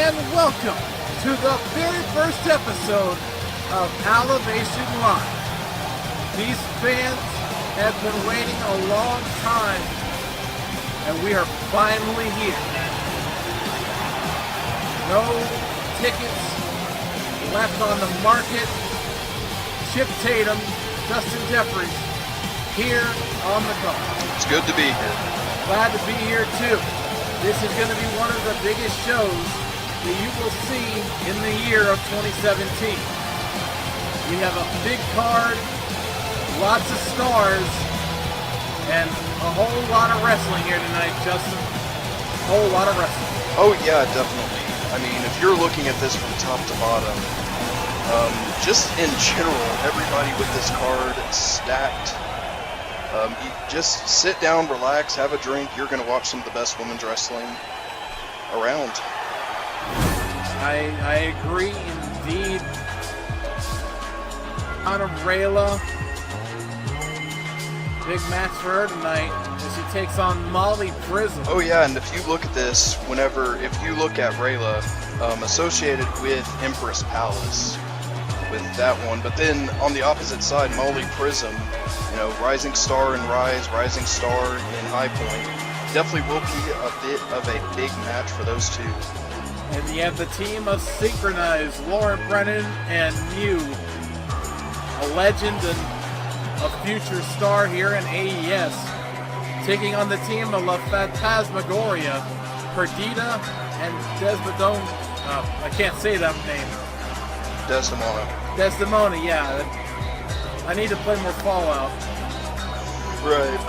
and welcome to the very first episode of Alevation Live. These fans have been waiting a long time, and we are finally here. No tickets left on the market. Chip Tatum, Justin Jeffries, here on the call. It's good to be here. Glad to be here too. This is going to be one of the biggest shows that you will see in the year of 2017. We have a big card, lots of stars, and a whole lot of wrestling here tonight, Justin. A whole lot of wrestling. Oh yeah, definitely. I mean, if you're looking at this from top to bottom, just in general, everybody with this card stacked. You just sit down, relax, have a drink. You're going to watch some of the best women's wrestling around. I agree indeed. Honor Rayla. Big match for her tonight as she takes on Molly Prism. Oh yeah, and if you look at this, if you look at Rayla, associated with Empress Palace, with that one, but then on the opposite side, Molly Prism, rising star in Rise, rising star in High Point, definitely will be a bit of a big match for those two. And you have the team of Synchronized, Lauren Brennan and Mew, a legend and a future star here in AES, taking on the team of La Phantasmagoria, Perdita and Desmodon. I can't say that name. Desdemona, yeah. I need to play more Fallout. Right.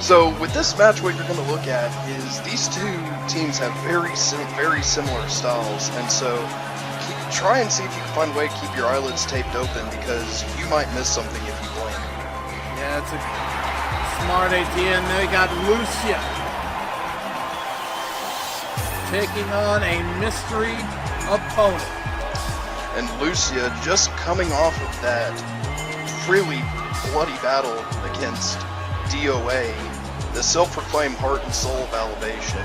So with this match, what you're going to look at is these two teams have very similar styles, and so try and see if you can find a way to keep your eyelids taped open, because you might miss something if you blink. Yeah, it's a smart idea. And then we got Lucia taking on a mystery opponent. And Lucia just coming off of that really bloody battle against DOA, the self-proclaimed heart and soul of Alevation,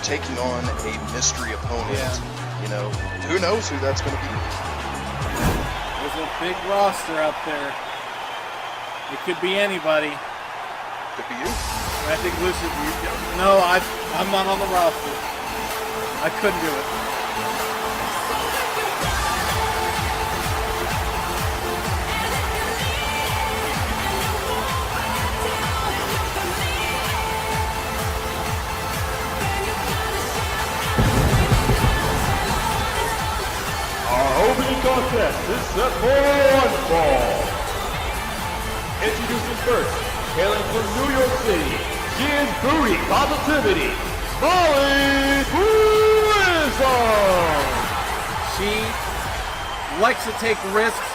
taking on a mystery opponent. Yeah. Who knows who that's going to be. There's a big roster out there. It could be anybody. Could be you. I think Lucia. No, I'm not on the roster. I couldn't do it. Opening contest is set for one fall. Introducing first, hailing from New York City, she is booty positivity, Molly Prism. She likes to take risks,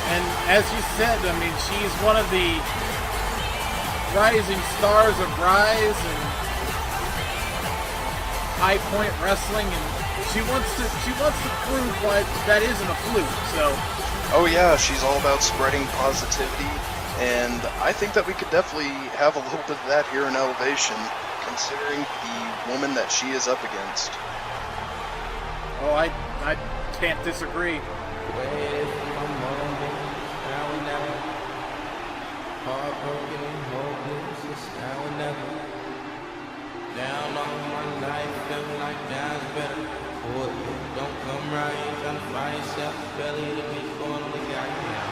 and as you said, she's one of the rising stars of Rise and High Point Wrestling, and she wants to prove why that isn't a fluke. So. Oh yeah, she's all about spreading positivity, and I think that we could definitely have a little bit of that here in Alevation, considering the woman that she is up against. Oh, I can't disagree. Down on my life, felt like that's better. Don't come right, trying to find yourself belly to be going on the guy now.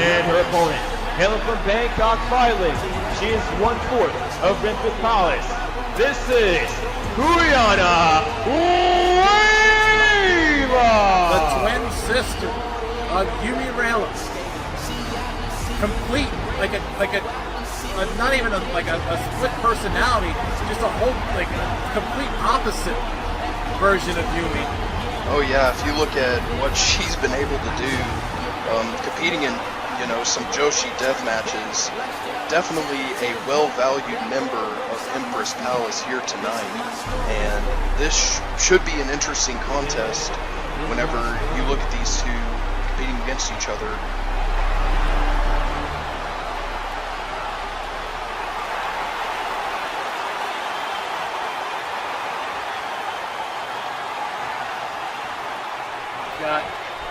And her opponent, hailing from Bangkok, Thailand, she is 1/4 of Memphis Palace. This is Kuriana Rayla, The twin sister of Yumi Rayla. Complete, not even a split personality, just a whole, complete opposite version of Yumi. Oh yeah, if you look at what she's been able to do, competing in, some Joshi death matches, definitely a well-valued member of Empress Palace here tonight, and this should be an interesting contest whenever you look at these two competing against each other.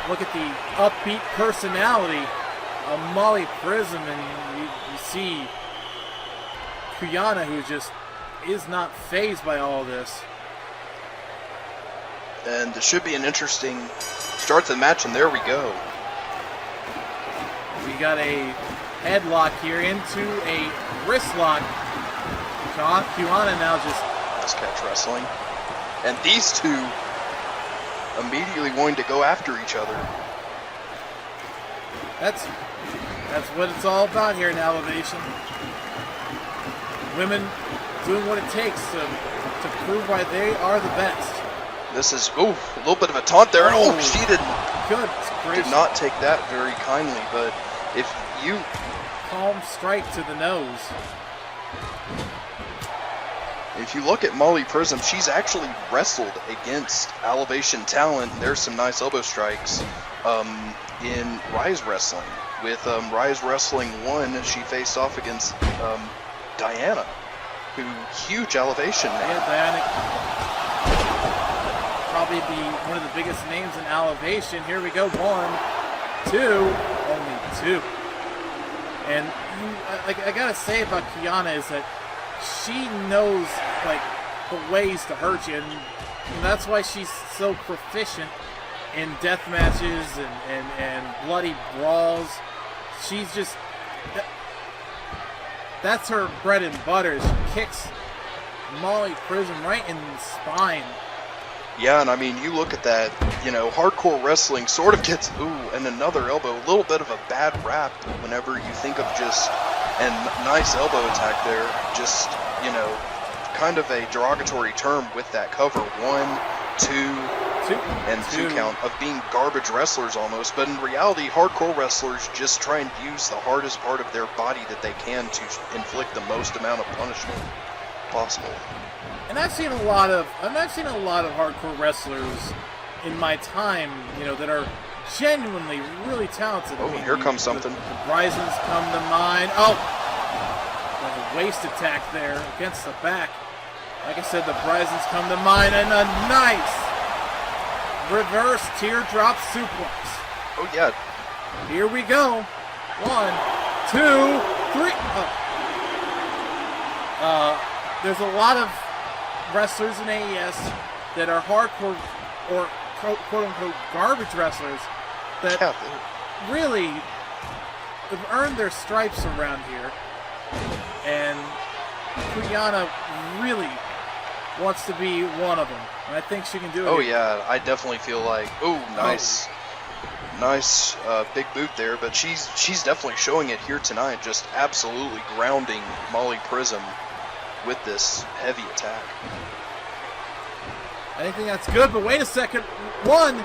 Look at the upbeat personality of Molly Prism, and you see Kuyana, who just is not fazed by all this. And it should be an interesting start to the match, and there we go. We got a headlock here into a wrist lock. Kuyana now just... Nice catch wrestling. And these two immediately wanting to go after each other. That's what it's all about here in Alevation. Women doing what it takes to prove why they are the best. This is, a little bit of a taunt there. Oh, she did not take that very kindly, but if you... Calm strike to the nose. If you look at Molly Prism, she's actually wrestled against Alevation talent. There's some nice elbow strikes in Rise Wrestling. With Rise Wrestling 1, she faced off against Diana, who huge Alevation name. Yeah, Diana, probably one of the biggest names in Alevation. Here we go, 1, 2, only 2. And I gotta say about Kuyana is that she knows the ways to hurt you, and that's why she's so proficient in death matches and bloody brawls. She's just, that's her bread and butter. She kicks Molly Prism right in the spine. Yeah, and I mean, you look at that, hardcore wrestling sort of gets, and another elbow, a little bit of a bad rap whenever you think of just, and nice elbow attack there, just, kind of a derogatory term with that cover. 1, 2, and 2 count of being garbage wrestlers almost, but in reality, hardcore wrestlers just try and use the hardest part of their body that they can to inflict the most amount of punishment possible. And I've seen a lot of hardcore wrestlers in my time, that are genuinely really talented. Oh, here comes something. The Brisons come to mind. Oh, a waist attack there against the back. Like I said, the Brisons come to mind, and a nice reverse teardrop suplex. Oh yeah. Here we go. 1, 2, 3. There's a lot of wrestlers in AES that are hardcore or quote-unquote garbage wrestlers that really have earned their stripes around here. And Kuyana really wants to be one of them. And I think she can do it. Oh, yeah. I definitely feel like, nice. Nice big boot there, but she's definitely showing it here tonight, just absolutely grounding Molly Prism with this heavy attack. I think that's good, but wait a second. 1,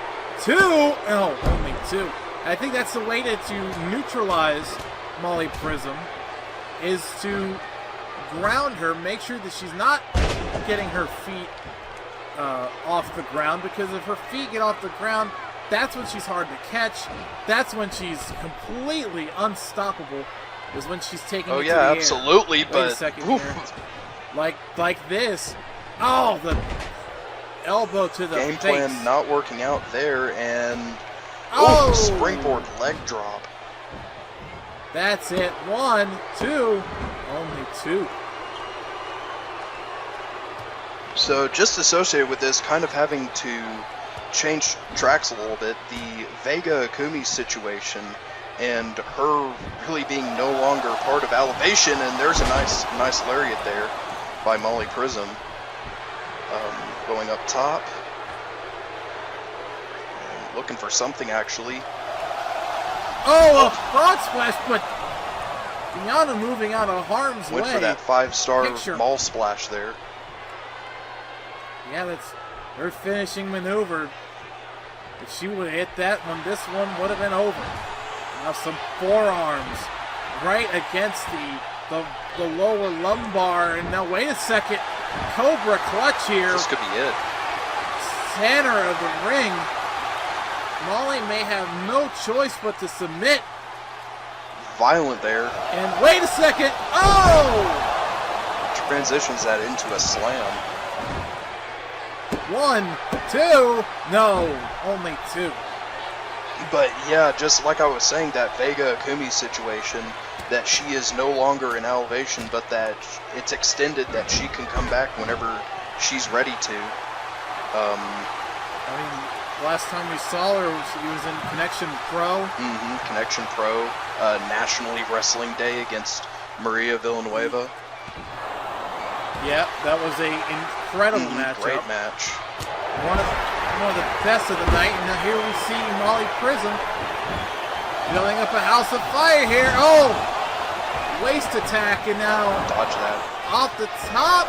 2. Oh, only 2. I think that's the way to neutralize Molly Prism, is to ground her, make sure that she's not getting her feet off the ground, because if her feet get off the ground, that's when she's hard to catch. That's when she's completely unstoppable, is when she's taking it to the air. Absolutely, but wait a second here. Like this. Oh, the elbow to the game face. Plan not working out there, and springboard leg drop. That's it. 1, 2, only 2. So just associated with this, kind of having to change tracks a little bit, the Vega Akumi situation and her really being no longer part of Alevation, and there's a nice lariat there by Molly Prism. Going up top, and looking for something actually. Oh, a frog splash, but Kuyana moving out of harm's way. Went for that 5-star mall splash there. Yeah, that's her finishing maneuver. If she would have hit that one, this one would have been over. Now some forearms right against the lower lumbar. And now wait a second. Cobra clutch here. This could be it. Center of the ring. Molly may have no choice but to submit. Violent there. And wait a second. Oh! Transitions that into a slam. 1, 2. No, only 2. But yeah, just like I was saying, that Vega Akumi situation, that she is no longer in Alevation, but that it's extended that she can come back whenever she's ready to. I mean, last time we saw her, she was in Connection Pro. Connection Pro, Nationally Wrestling Day against Maria Villanueva. Yeah, that was a incredible matchup. Great match. One of the best of the night. And now here we see Molly Prism building up a house of fire here. Oh! Waist attack, and now Dodge that. off the top.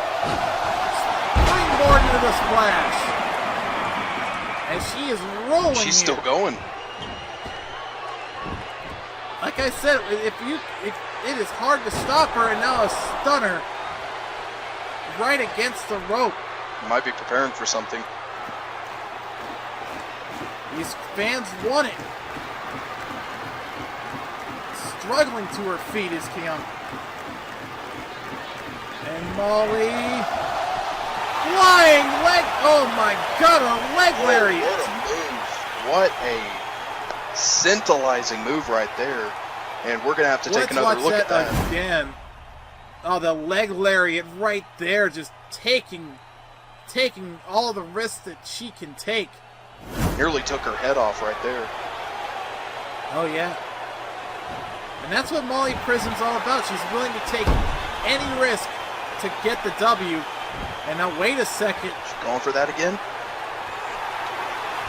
Springboard into the splash. And she is rolling. She's here. still going. Like I said, it is hard to stop her, and now a stunner right against the rope. Might be preparing for something. These fans want it. Struggling to her feet is Kiana. And Molly. Flying leg. Oh my God, a leg lariat. What a scintillating move right there. And we're going to have to take another look at that. Again. Oh, the leg lariat right there, just taking all the risks that she can take. Nearly took her head off right there. Oh, yeah. And that's what Molly Prism's all about. She's willing to take any risk to get the W. And now, wait a second. She's going for that again?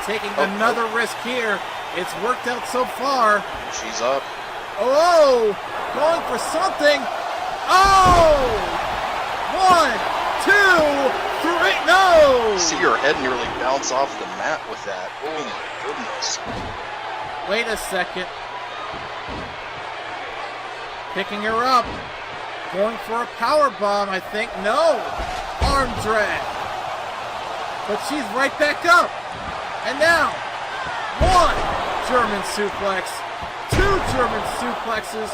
Taking another risk here. It's worked out so far. She's up. Oh, going for something. Oh! 1, 2, 3, no! See her head nearly bounce off the mat with that. Oh my goodness. Wait a second. Picking her up. Going for a power bomb, I think. No! Arm drag. But she's right back up. And now, 1 German suplex, 2 German suplexes,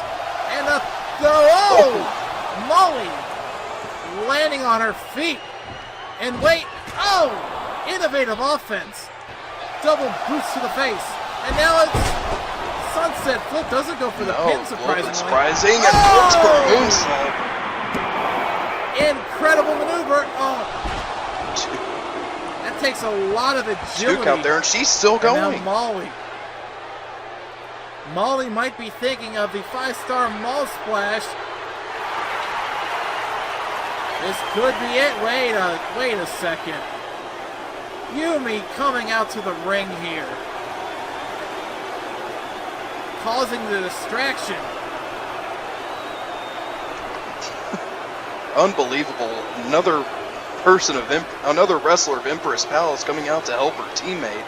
and a Molly landing on her feet. And wait, innovative offense. Double boots to the face. And now it's sunset flip. Doesn't go for the pin, surprisingly. Surprising, and looks for a moonsault. Incredible maneuver. That takes a lot of agility. Duke out there, and she's still going. And now Molly might be thinking of the 5-star Mall Splash. This could be it. Wait a second. Yumi coming out to the ring here, causing the distraction. Unbelievable. Another wrestler of Empress Palace coming out to help her teammate.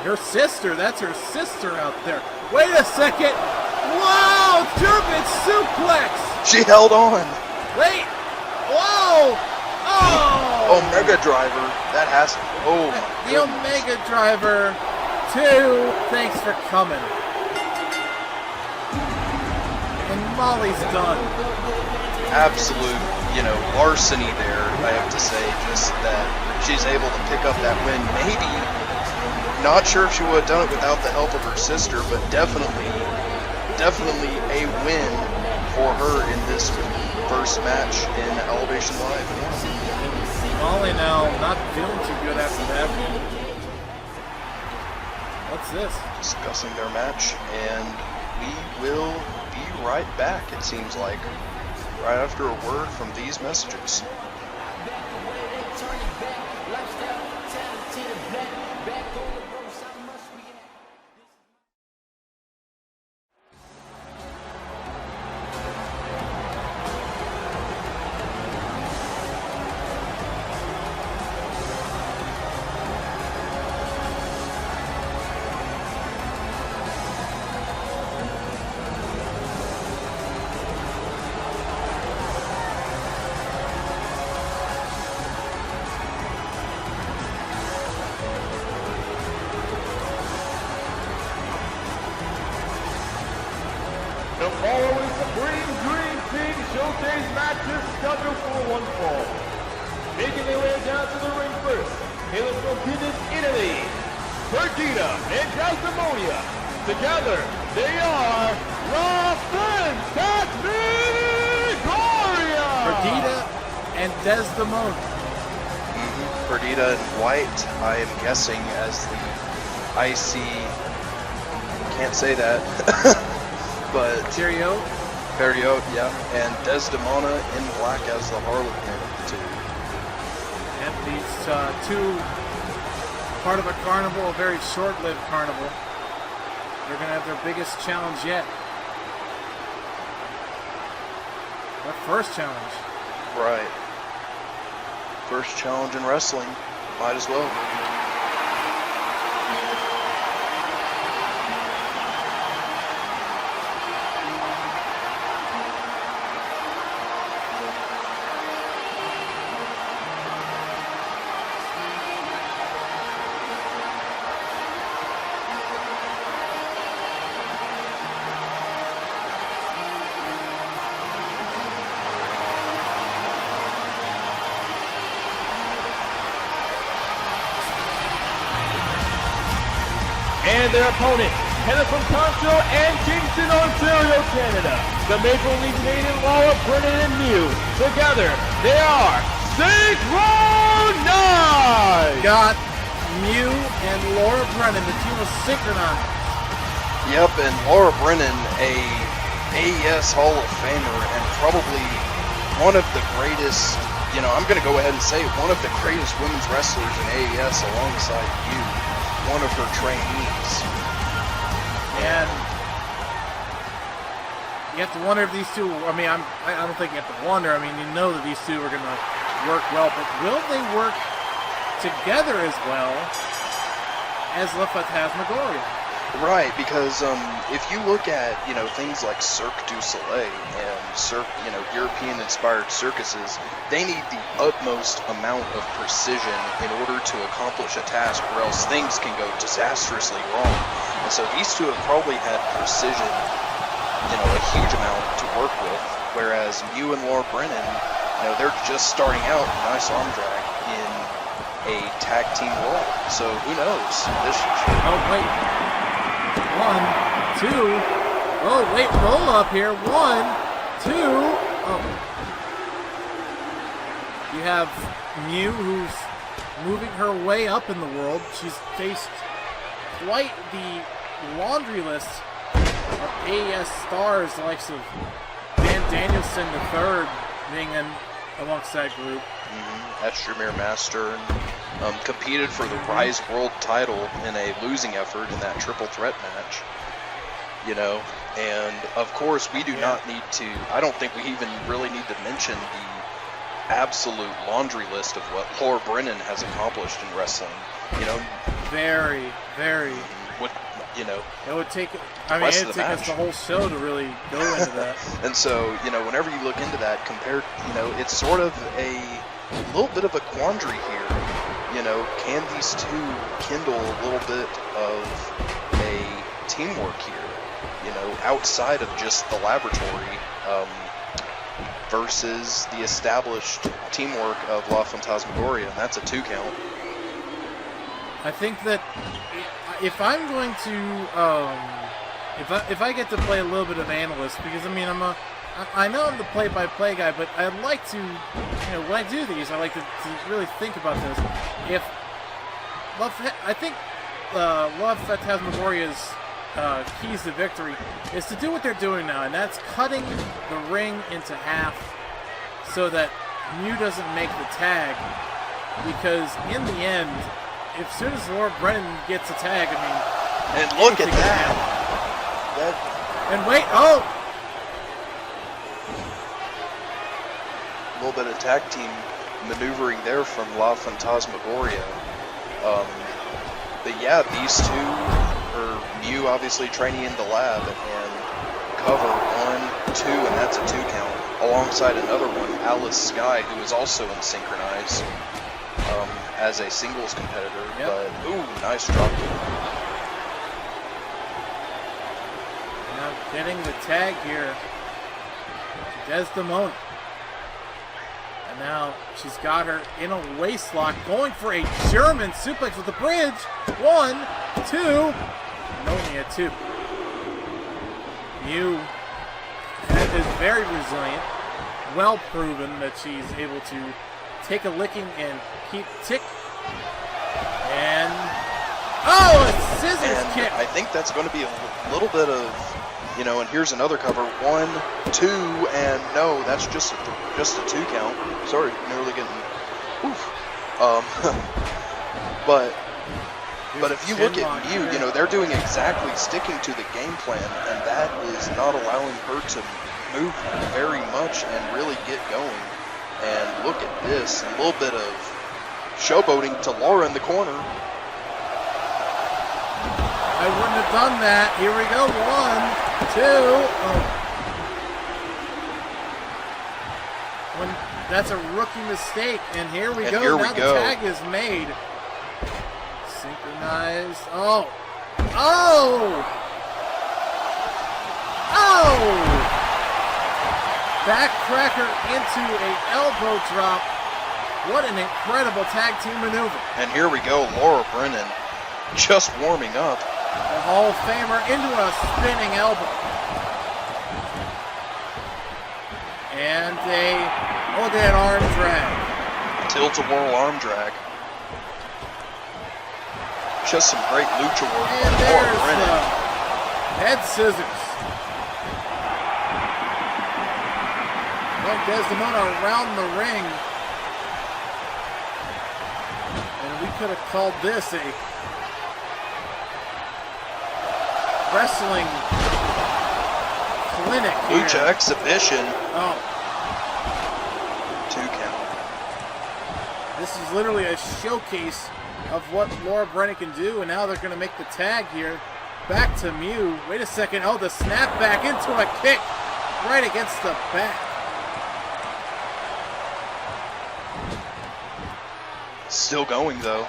Her sister, that's her sister out there. Wait a second. Wow, German suplex. She held on. Wait. Whoa. Oh. Omega driver. That has to. Oh, my the goodness. Omega driver 2. Thanks for coming. And Molly's done. Absolute, larceny there, I have to say. Just that she's able to pick up that win. Maybe, not sure if she would have done it without the help of her sister, but definitely a win for her in this first match in Alevation Live. Molly now not feeling too good after that. What's this? Discussing their match, and we will be right back, it seems like, right after a word from these messages. The following Supreme Dream Team Showcase match is scheduled for one fall. Making their way down to the ring first, hailing from Pisa, Italy, Perdita and Desdemonia. Together, they are La Fantasmagoria! Perdita and Desdemona. Perdita in white, I am guessing, as the icy, can't say that, but Cheerio. Period, yeah, and Desdemona in black as the Harlequin, too. And these two, part of a carnival, a very short-lived carnival. They're going to have their biggest challenge yet. Their first challenge. Right. First challenge in wrestling. Might as well. And their opponents, Kenneth from Toronto and Kingston, Ontario, Canada. The Maple Leaf Maiden, Laura Brennan and Mew. Together, they are Synchronized! Got Mew and Laura Brennan, the team was synchronized. Yep, and Laura Brennan, a AES Hall of Famer, and probably one of the greatest, I'm going to go ahead and say one of the greatest women's wrestlers in AES alongside you. One of her trainees. And you have to wonder if these two, I don't think you have to wonder. You know that these two are going to work well, but will they work together as well as La Fantasmagoria? Right, because if you look at, things like Cirque du Soleil and European-inspired circuses, they need the utmost amount of precision in order to accomplish a task, or else things can go disastrously wrong. And so these two have probably had precision, a huge amount to work with, whereas Mew and Laura Brennan, they're just starting out nice arm drag in a tag team role. So who knows? Oh, wait. 1, 2. Oh, wait, roll up here. 1, 2. Oh. You have Mew, who's moving her way up in the world. She's faced quite the laundry list of AES stars, the likes of Van Danielson III being amongst that group. Estremere Master, and competed for the Rise World title in a losing effort in that triple threat match. And of course we do not need to, I don't think we even really need to mention the absolute laundry list of what Laura Brennan has accomplished in wrestling. Very, very. It would take, it'd take us the whole show to really go into that. And so, whenever you look into that, it's sort of a little bit of a quandary here. Can these two kindle a little bit of a teamwork here? Outside of just the laboratory, versus the established teamwork of La Fantasmagoria, and that's a 2 count. I think that if I'm going to, if I get to play a little bit of analyst, because I know I'm the play-by-play guy, but I like to, when I do these, I like to really think about this. I think La Fantasmagoria's keys to victory is to do what they're doing now, and that's cutting the ring into half so that Mew doesn't make the tag, because in the end, as soon as Laura Brennan gets a tag, and look at that. And wait, oh! A little bit of tag team maneuvering there from La Fantasmagoria. But yeah, these two are Mew obviously training in the lab and cover 1, 2, and that's a 2 count. Alongside another one, Alice Sky, who is also in Synchronized as a singles competitor. Yep. But ooh, nice drop kick. Now getting the tag here, Desdemona. Now she's got her in a waist lock, going for a German suplex with the bridge. 1, 2, and only a 2. Mew is very resilient, well proven that she's able to take a licking and keep tick. And a scissors kick. I think that's going to be a little bit of, and here's another cover. 1, 2, and no, that's just a 2 count. Sorry, nearly getting. Oof. But if you look at Mew, they're doing exactly sticking to the game plan, and that is not allowing her to move very much and really get going. And look at this, a little bit of showboating to Laura in the corner. I wouldn't have done that. Here we go. 1, 2. That's a rookie mistake. And here we go. Here now we go. The tag is made. Synchronized. Oh. Backcracker into a elbow drop. What an incredible tag team maneuver. And here we go. Laura Brennan just warming up. The Hall of Famer into a spinning elbow. And look at arm drag. Tilt-a-whirl arm drag. Just some great lucha work And by Laura there's Brennan. the head scissors. Well, Desdemona around the ring. And we could have called this a wrestling clinic here. Lucha exhibition. 2 count. This is literally a showcase of what Laura Brennan can do, and now they're going to make the tag here. Back to Mew. Wait a second. The snap back into a kick right against the back. Still going though.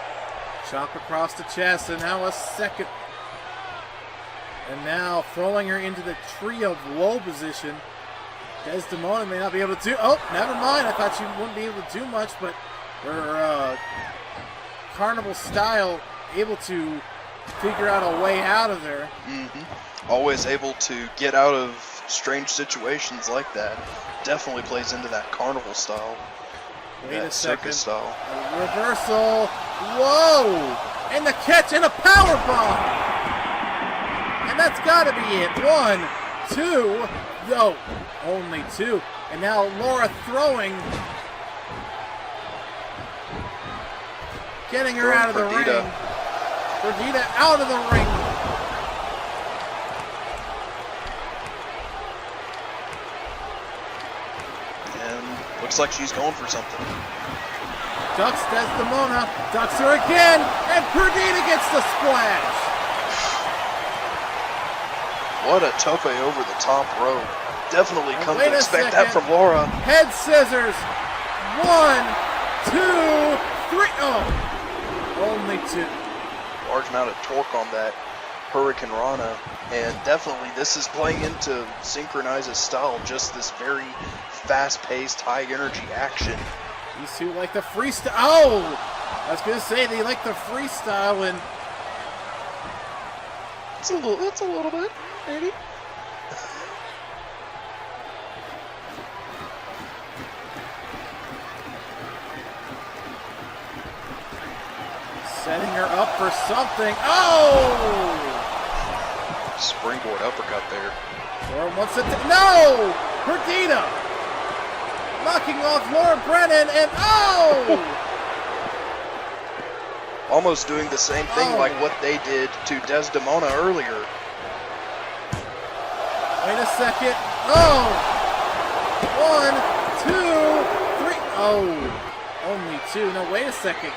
Chop across the chest, and now a second. And now throwing her into the tree of woe position. Desdemona may not be able to do. Oh, never mind. I thought she wouldn't be able to do much, but her carnival style able to figure out a way out of there. Always able to get out of strange situations like that. Definitely plays into that carnival style. Wait a second. Circus style. A reversal. Whoa! And the catch and a power bomb. And that's got to be it. 1, 2. No, only 2. And now Laura throwing. Getting her out of the ring. Perdita out of the ring. And looks like she's going for something. Ducks Desdemona. Ducks her again. And Perdita gets the splash. What a tope over the top rope. Definitely come Wait to a expect that second. from Laura. Head scissors. 1, 2, 3. Oh, only 2. Large amount of torque on that Hurricane Rana. And definitely this is playing into Synchronize's style. Just this very fast-paced, high-energy action. These two like the freestyle. Oh, I was going to say they like the freestyle, and It's a little bit, maybe. setting her up for something. Oh! Springboard uppercut there. Laura wants it to. No! Perdita! Knocking off Laura Brennan, and oh! Almost doing the same thing like what they did to Desdemona earlier. Wait a second. Oh! 1, 2, 3. Oh! Only 2. No, wait a second.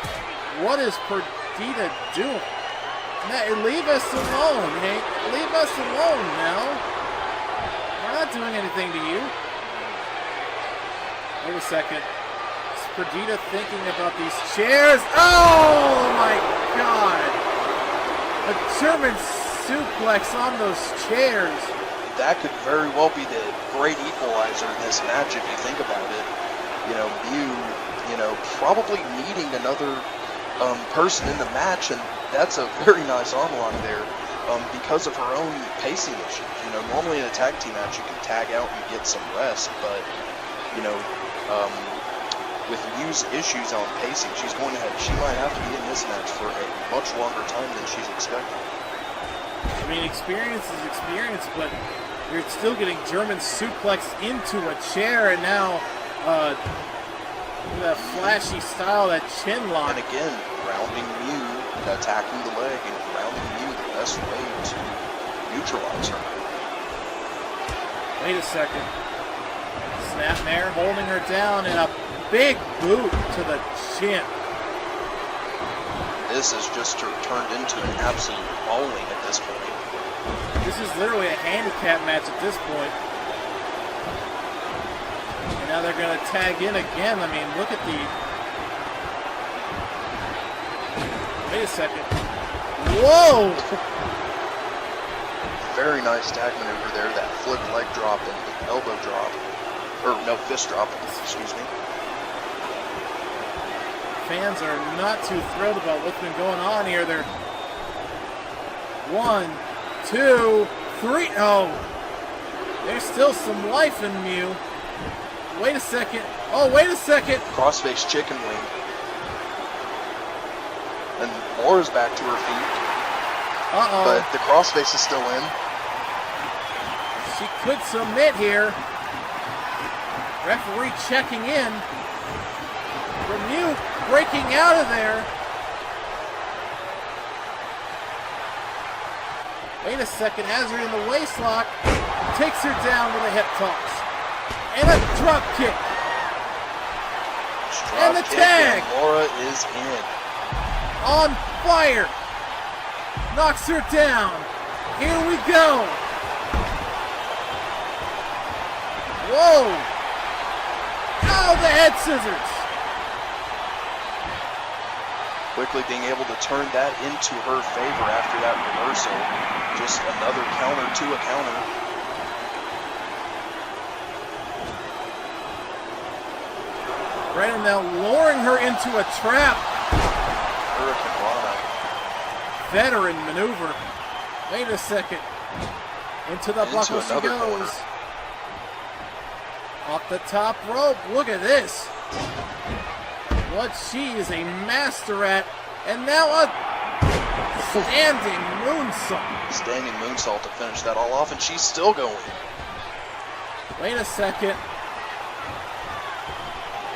What is Perdita doing? Now, leave us alone, Hank. Leave us alone now. We're not doing anything to you. Wait a second. Is Perdita thinking about these chairs? Oh my God! A German suplex on those chairs. That could very well be the great equalizer in this match if you think about it. Mew, probably needing another person in the match, and that's a very nice onslaught there because of her own pacing issues. Normally in a tag team match you can tag out and get some rest, but with Mew's issues on pacing, she might have to be in this match for a much longer time than she's expecting. I mean, experience is experience, but you're still getting German suplex into a chair, and now that flashy style, that chin lock. And again, grounding Mew, attacking the leg, and grounding Mew the best way to neutralize her. Wait a second. Snapmare holding her down, and a big boot to the chin. This has just turned into an absolute bowling at this point. This is literally a handicap match at this point. And now they're going to tag in again. I mean, look at the... Wait a second. Whoa! Very nice tag maneuver there. That flip leg drop and elbow drop. Or no, fist drop, excuse me. Fans are not too thrilled about what's been going on here. They're 1, 2, 3. Oh, there's still some life in Mew. Wait a second. Oh, wait a second. Crossface chicken wing. And Laura's back to her feet. Uh-oh. But the crossface is still in. She could submit here. Referee checking in. Mew breaking out of there. Wait a second, has her in the waistlock, takes her down with a hip toss. And a drop kick. And the tag. And Laura is in. On fire. Knocks her down. Here we go. Whoa. Oh, the head scissors. Quickly being able to turn that into her favor after that reversal. Just another counter to a counter. Brandon now luring her into a trap. Hurricane Rana. Veteran maneuver. Wait a second. Into the buckle she goes. Corner. Off the top rope. Look at this. What she is a master at. And now a standing moonsault. Standing moonsault to finish that all off, and she's still going. Wait a second.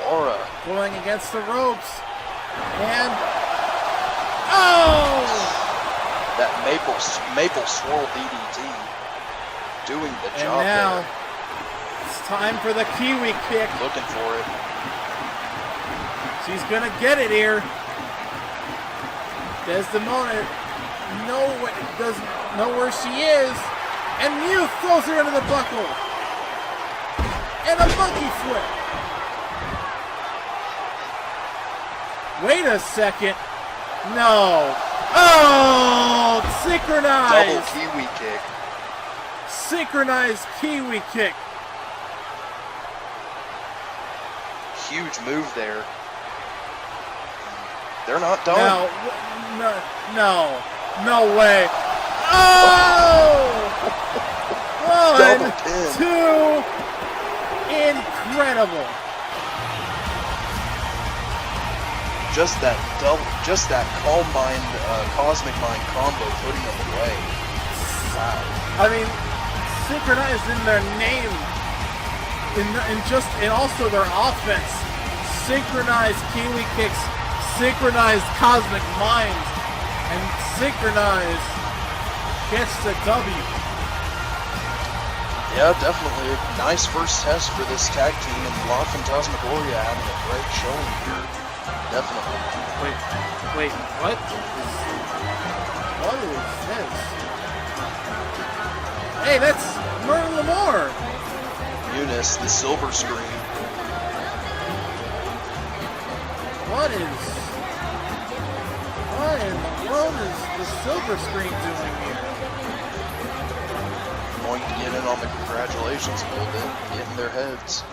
Laura. Going against the ropes. And... oh! That maple swirl DDT. Doing the and job now, there. it's time for the Kiwi kick. Looking for it. She's gonna get it here. Desdemona doesn't know where she is. And Mew throws her into the buckle. And a monkey flip. Wait a second. No. Oh, synchronized. Double Kiwi kick. Synchronized Kiwi kick. Huge move there. They're not done. No way. Oh! Double 1, pin. 2. Incredible. Just that calm mind, cosmic mind combo putting them away. Wow. I mean, synchronized in their name, and also their offense. Synchronized Kiwi kicks, synchronized cosmic minds, and synchronized gets the W. Yeah, definitely a nice first test for this tag team, and La Fantasmagoria having a great showing here. Definitely. Wait, what? What is this? Hey, that's Merlin Lamore. Eunice, the silver screen. What in the world is the silver screen doing here? Going to get in on the congratulations a little bit, get in their heads.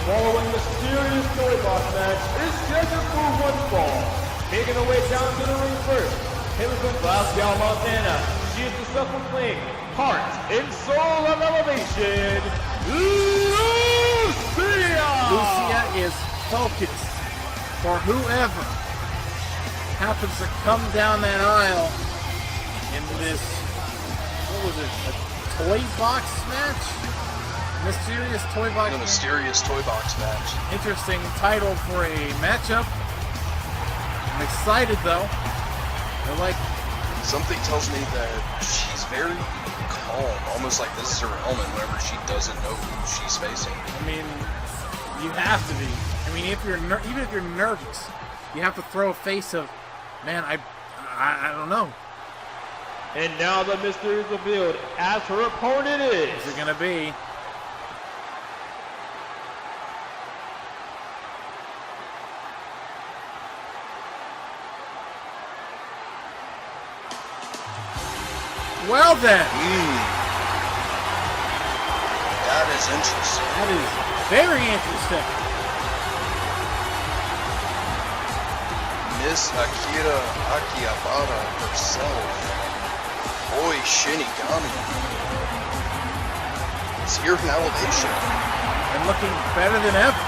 following the serious toy box match is scheduled for one fall. Making her way down to the ring first, hailing from Glasgow, Montana, she is the self-proclaimed heart and soul of Elevation, Lucia! Lucia is focused for whoever happens to come down that aisle in this, what was it, a toy box match? Mysterious toy box The match? mysterious toy box match. Interesting title for a matchup. I'm excited though. They're like, Something tells me that she's very calm, almost like this is her element whenever she doesn't know who she's facing. I mean, you have to be. I mean, if you're even if you're nervous, you have to throw a face of, man, I don't know. And now the mystery is revealed as her opponent is. Who's it gonna be? Well then, That is interesting. that is very interesting. Miss Akira Akihabara herself, Oi Shinigami, is here in Elevation. And looking better than ever.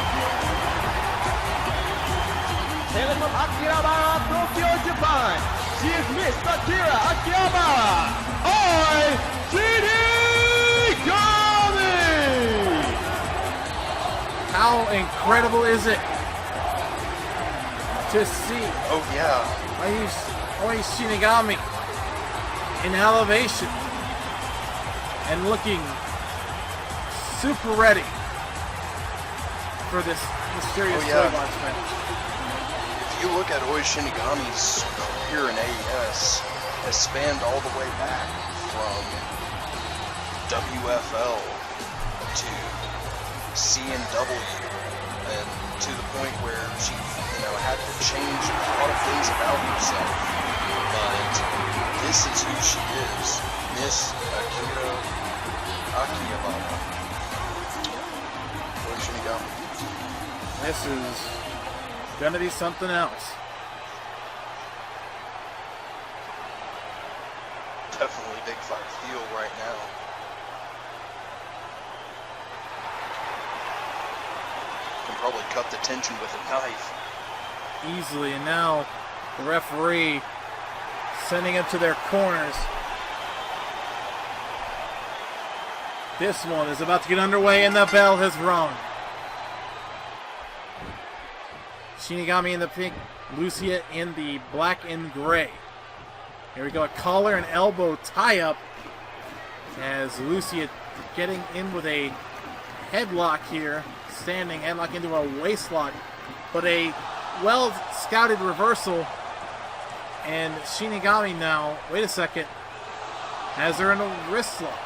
Hailing from Akihabara, Tokyo, Japan, she is Miss Akira Akihabara. Oi, Shinigami! How incredible is it to see Oh yeah, Oi Shinigami in Elevation and looking super ready for this mysterious Oh, yeah. toy box match. if you look at Oi Shinigami's career in AES, has spanned all the way back from WFL to CNW, and to the point where she, had to change a lot of things about herself. But this is who she is, Miss Akira Akihabara. Oi Shinigami. This is gonna be something else. Definitely big fight feel right now. Can probably cut the tension with a knife. Easily, and now the referee sending them to their corners. This one is about to get underway and the bell has rung. Shinigami in the pink, Lucia in the black and gray. Here we go, a collar and elbow tie-up as Lucia getting in with a headlock here, standing headlock into a waist lock, but a well-scouted reversal, and Shinigami now, wait a second, has her in a wrist lock,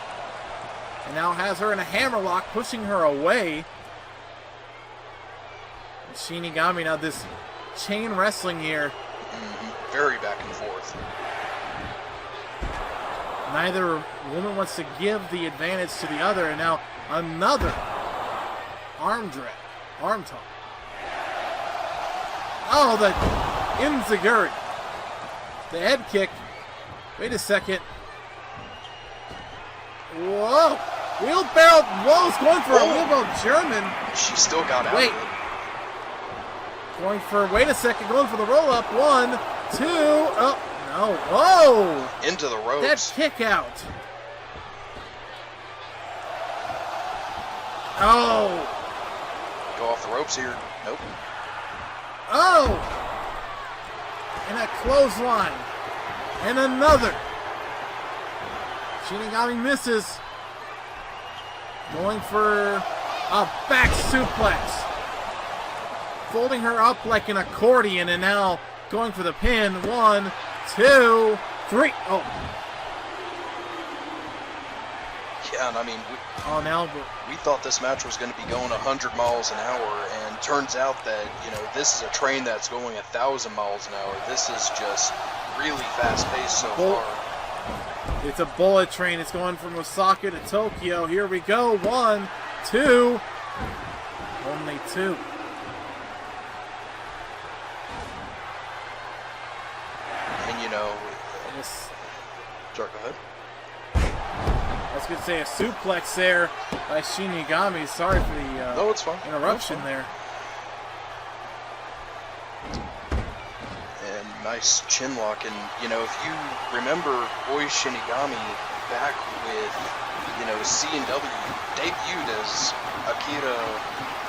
and now has her in a hammer lock, pushing her away. And Shinigami, now this chain wrestling here, Very back and forth. neither woman wants to give the advantage to the other, and now another arm talk. Oh, the Inzaguri. The head kick. Wait a second. Whoa. Wheelbarrow. Whoa's going for a wheelbarrow German. She still got out Wait. of it. Going for, wait a second, going for the roll up. 1, 2. Oh, no. Whoa. Into the That ropes. kick out. Oh. Go off the ropes here. Nope. Oh! And a clothesline. And another. Shinigami misses. Going for a back suplex. Folding her up like an accordion and now going for the pin. 1, 2, 3. Oh. Yeah, and I mean, Now we thought this match was going to be going 100 miles an hour, and turns out that, this is a train that's going 1,000 miles an hour. This is just really fast-paced so far. it's a bullet train. It's going from Osaka to Tokyo. Here we go. 1, 2. Only 2. And, you know, Yes. sorry, go ahead. I was going to say a suplex there by Shinigami. Sorry for the No, it's fine. interruption No, it's fine. there. And nice chin lock. And, you know, if you remember Oi Shinigami back with, you know, C&W, debuted as Akira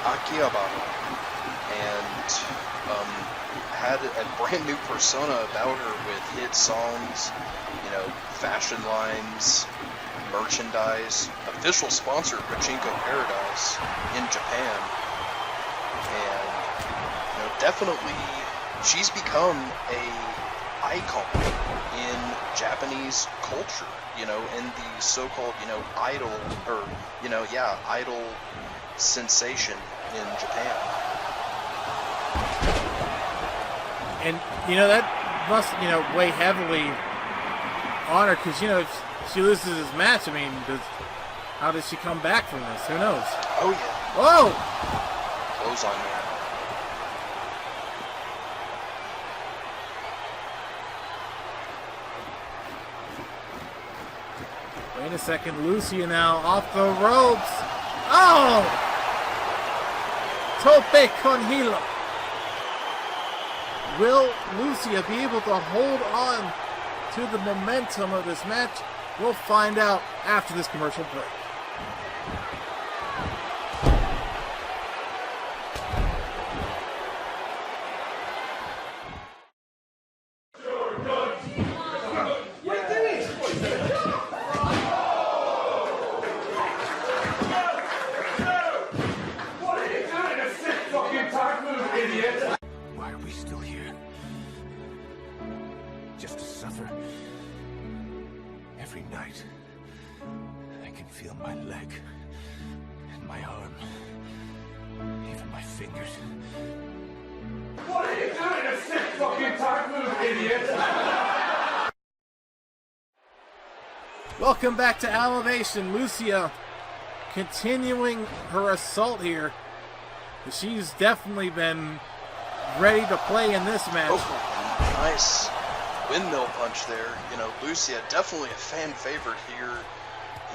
Akihabara and had a brand new persona about her with hit songs, you know, fashion lines, merchandise, official sponsor of Pachinko Paradise in Japan. And, you know, definitely she's become a icon in Japanese culture, you know, in the so-called, you know, idol, or, you know, yeah, idol sensation in Japan. And, you know, that must, you know, weigh heavily on her because, you know, if she loses this match, I mean, how does she come back from this? Who knows? Oh, yeah. Whoa! Close on there. Wait a second, Lucia now off the ropes. Oh! Tope con hilo. Will Lucia be able to hold on to the momentum of this match? We'll find out after this commercial break. Why are we still here? Just to suffer? Every night, I can feel my leg, and my arm, even my fingers. What are you doing? A sick fucking time move, idiot! Welcome back to Alevation. Lucia continuing her assault here. She's definitely been ready to play in this match. Oh, nice windmill punch there. You know, Lucia definitely a fan favorite here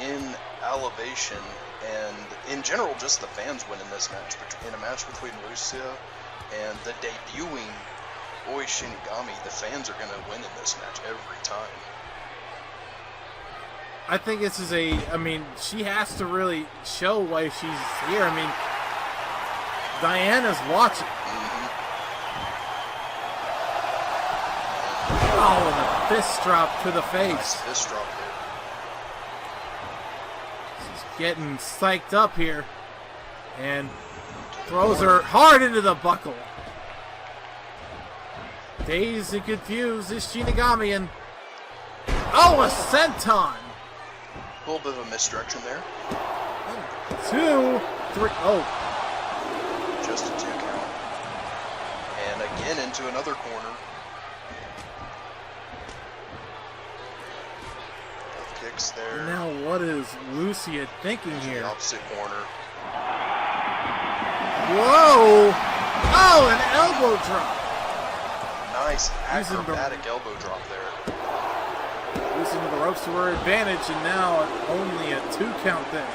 in Alevation, and in general, just the fans win in this match. In a match between Lucia and the debuting Oi Shinigami, the fans are going to win in this match every time. I think this is I mean, she has to really show why she's here. I mean, Diana's watching. Oh, and a fist drop to the face. Nice fist drop there. She's getting psyched up here. And throws her hard into the buckle. Dazed and confused is Shinigami, and oh, a senton. A little bit of a misdirection there. 2, 3, oh. Just a 2 count. And again into another corner. Both kicks there. Now what is Lucia thinking The here? opposite corner. Whoa! Oh, an elbow drop. Nice Using the- acrobatic elbow drop there. Using the ropes to her advantage, and now only a 2 count there.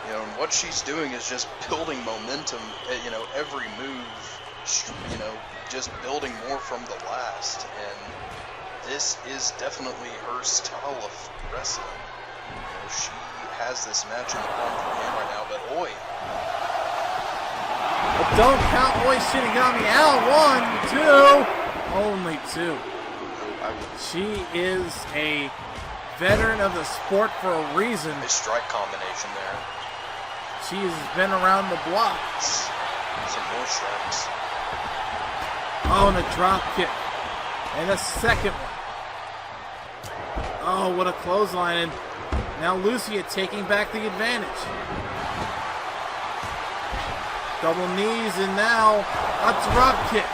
You know, and what she's doing is just building momentum. You know, every move, you know, just building more from the last. And this is definitely her style of wrestling. You know, she has this match in the palm of her hand right now, but oi. But don't count Oi Shinigami out. 1, 2. Only 2. She is a veteran of the sport for a reason. A strike combination there. She has been around the block. Some more strikes. Oh, and a drop kick. And a second one. Oh, what a clothesline. And now Lucia taking back the advantage. Double knees, and now a drop kick.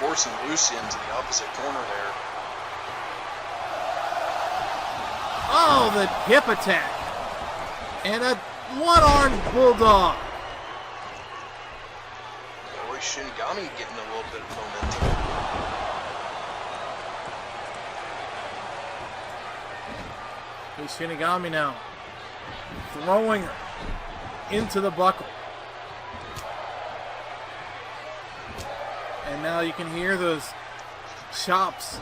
Forcing Lucia into the opposite corner there. Oh, the hip attack. And a one-armed bulldog. Boy, Shinigami getting a little bit of momentum. Hey, Shinigami now throwing her into the buckle. And now you can hear those chops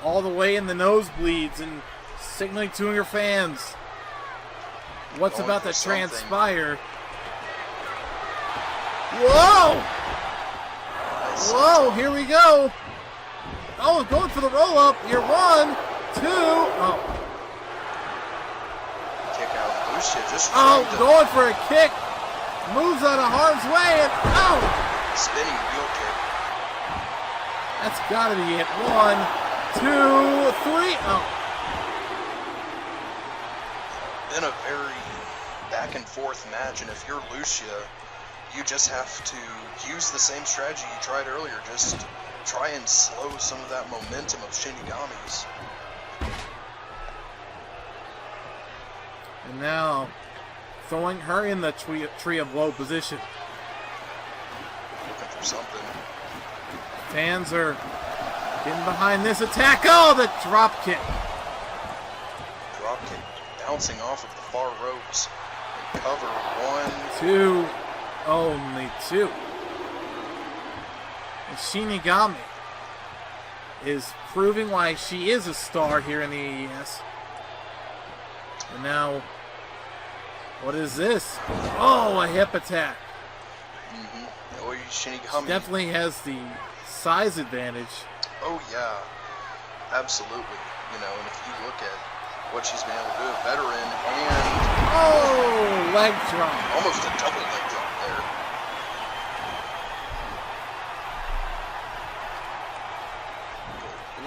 all the way in the nosebleeds and signaling to your fans what's Going about for to something. transpire. Whoa! Nice. Whoa, here we go. Oh, going for the roll-up. You're 1, 2. Oh, Kick out. Lucia just oh, trying to going for a kick. Moves out of harm's way and oh! spinning wheel kick. That's gotta be it. 1, 2, 3. Oh, Been a very back and forth match, and if you're Lucia, you just have to use the same strategy you tried earlier. Just try and slow some of that momentum of Shinigami's. and now throwing her in the tree of woe position. Looking for something. Fans are getting behind this attack. Oh, the drop kick. Drop kick bouncing off of the far ropes. And cover 1. 2, only 2. And Shinigami is proving why she is a star here in the AES. And now, what is this? Oh, a hip attack. Oh, Shinigami. Definitely has the size advantage. Oh yeah, absolutely. You know, and if you look at what she's been able to do, a veteran and Oh, leg drop. almost a double leg drop there.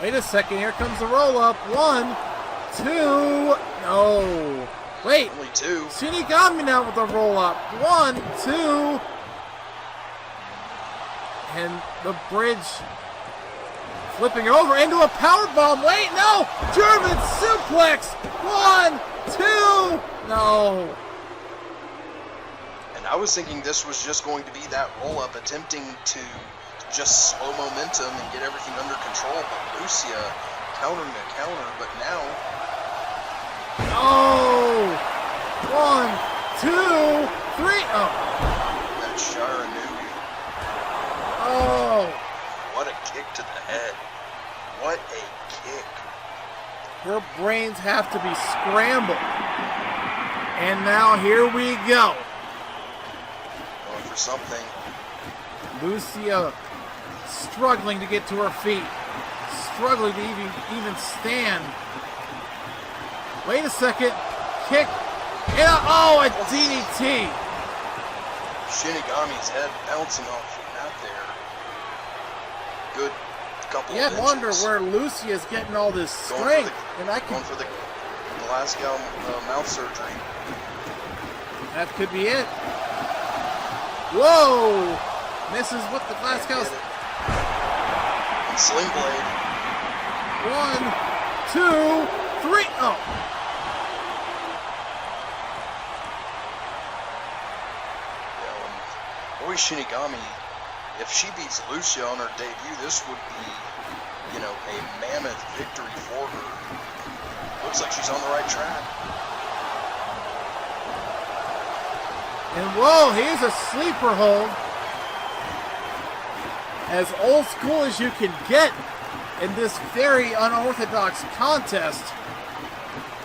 Wait a second, here comes the roll up. 1, 2, no. Wait, Only 2. Shinigami now with the roll up. 1, 2. And the bridge flipping over into a power bomb. Wait, no! German suplex. 1, 2, no. And I was thinking this was just going to be that roll up, attempting to just slow momentum and get everything under control. But Lucia countering a counter, but now Oh! 1, 2, 3. Oh. that Shiranui. Oh. What a kick to the head. What a kick. Her brains have to be scrambled. And now here we go. Going for something. Lucia struggling to get to her feet. Struggling to even stand. Wait a second. Kick. And a DDT. Shinigami's head bouncing off the mat there. Good couple You of have inches. to wonder where Lucia's getting all this Going for strength. the- And I Going can, for the Glasgow mouth surgery. that could be it. Whoa! Misses with the Glasgow. Get it. And Sling Blade. 1, 2, 3. Oh. Boy, Shinigami, if she beats Lucia on her debut, this would be, you know, a mammoth victory for her. Looks like she's on the right track. And whoa, here's a sleeper hold. As old school as you can get in this very unorthodox contest.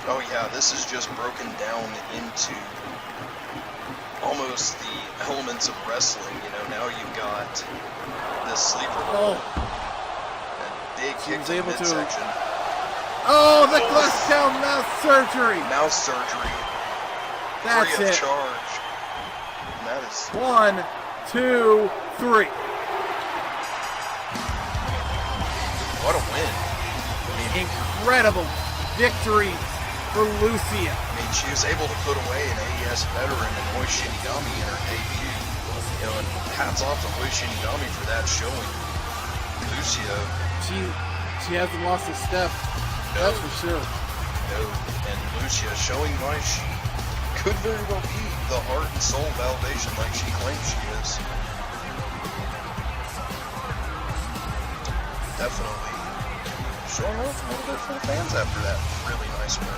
Oh yeah, this is just broken down into almost the elements of wrestling. You know, now you've got this sleeper hold, a big kick was to the able to- midsection, Oh, the Glasgow mouth surgery. mouth surgery, That's free of it. charge. And that is 1, 2, 3. what a win. Incredible victory for Lucia. I mean, she was able to put away an AES veteran in Oi Shinigami in her debut. You know, and hats off to Oi Shinigami for that showing. Lucia, She hasn't lost a step. That's for sure. no, and Lucia showing why she could very well be the heart and soul of Alevation like she claims she is. Definitely showing off a little bit for the fans after that really nice win.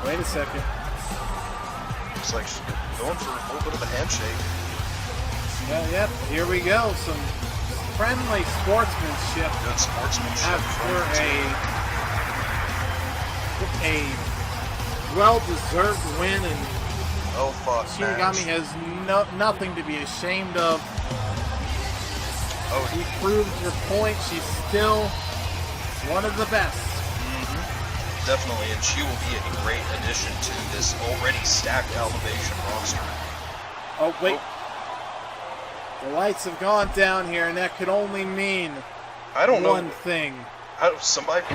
Wait a second. Looks like she's going for a little bit of a handshake. Yep, here we go. Some friendly sportsmanship Good sportsmanship. after a well-deserved win, and Oh fuck, Shinigami match. has nothing to be ashamed of. Oh, She proved her point. She's still one of the best. definitely, and she will be a great addition to this already stacked Alevation roster. Oh, wait. The lights have gone down here, and that could only mean I don't one know. thing. Somebody.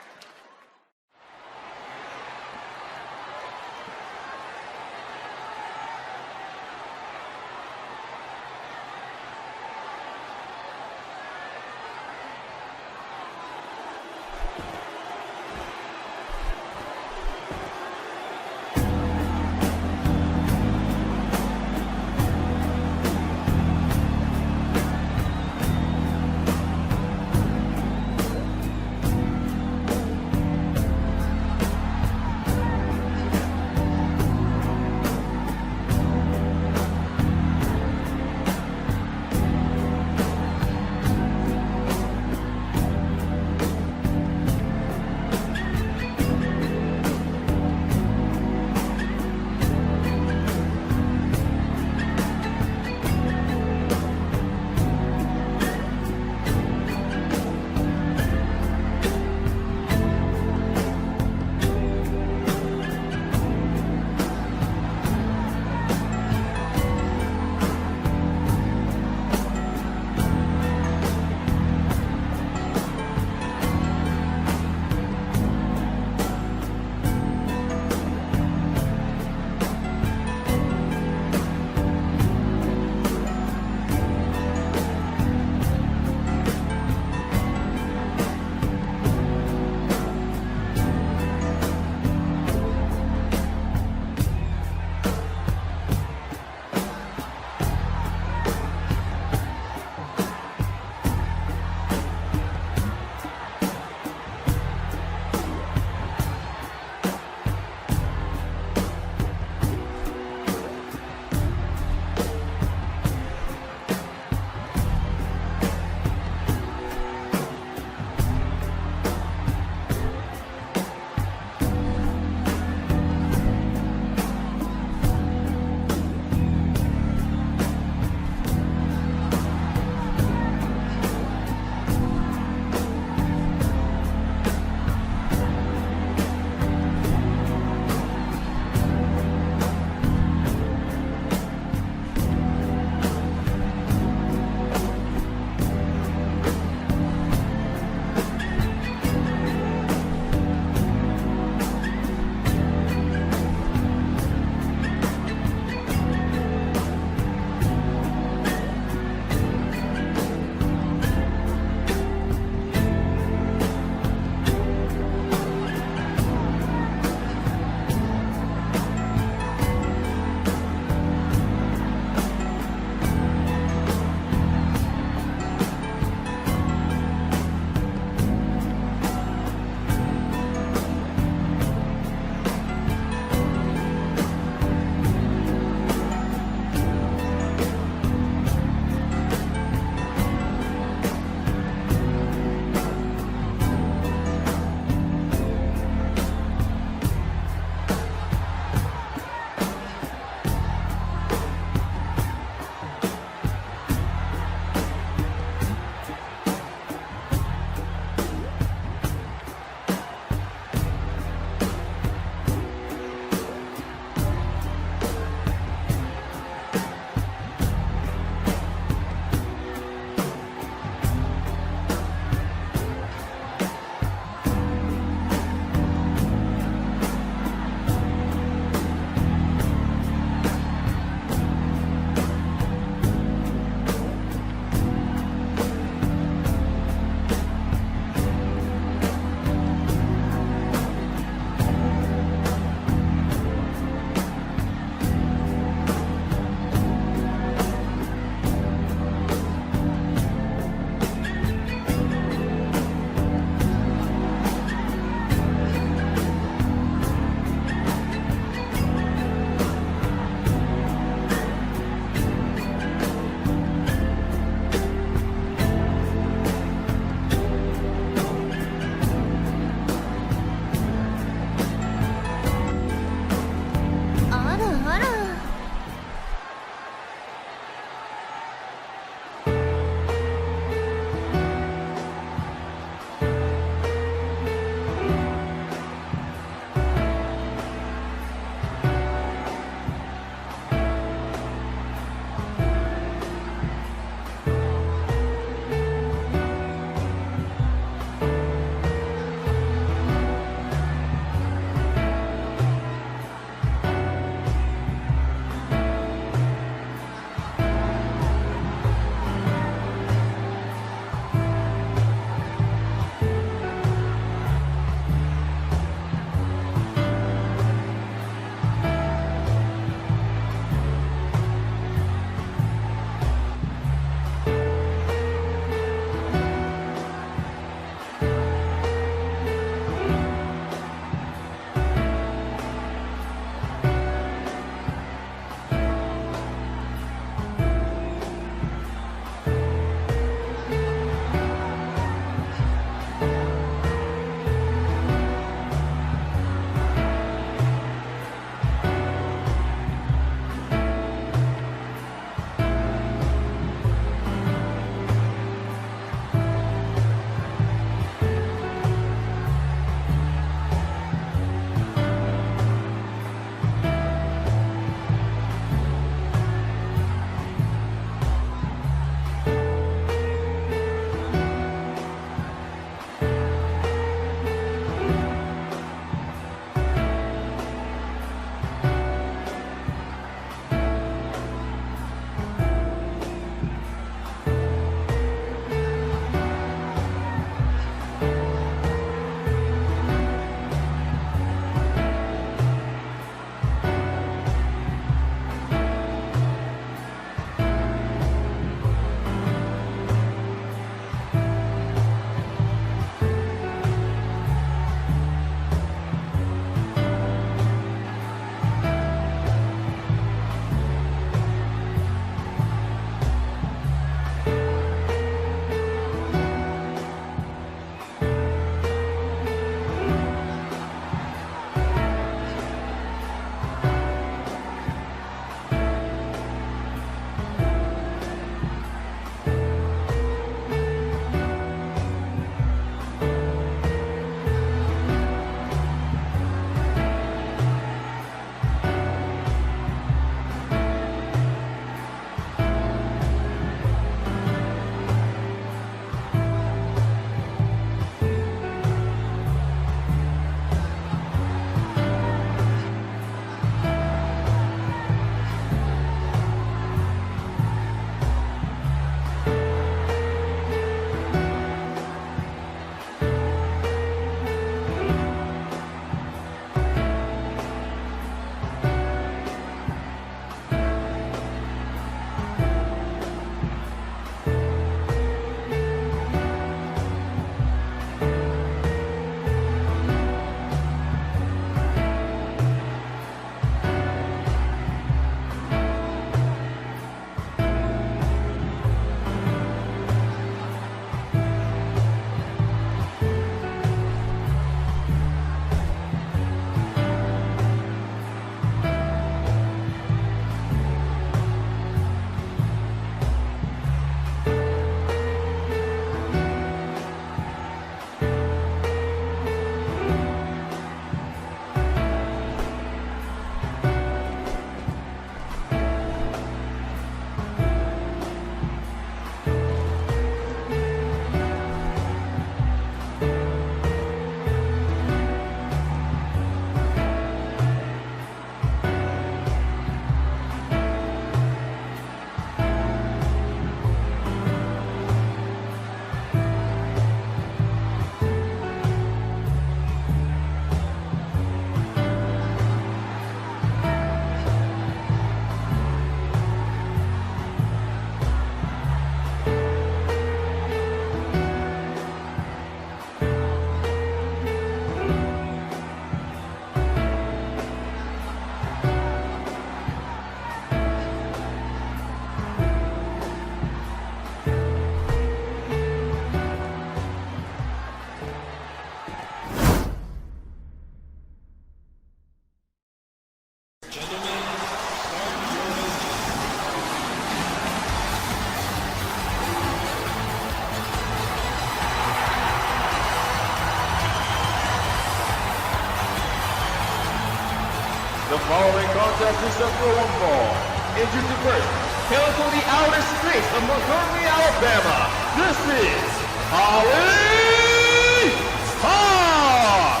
The following contest is set for one fall. Introducing first, hailing from the outer streets of Montgomery, Alabama, this is Holly Hawk!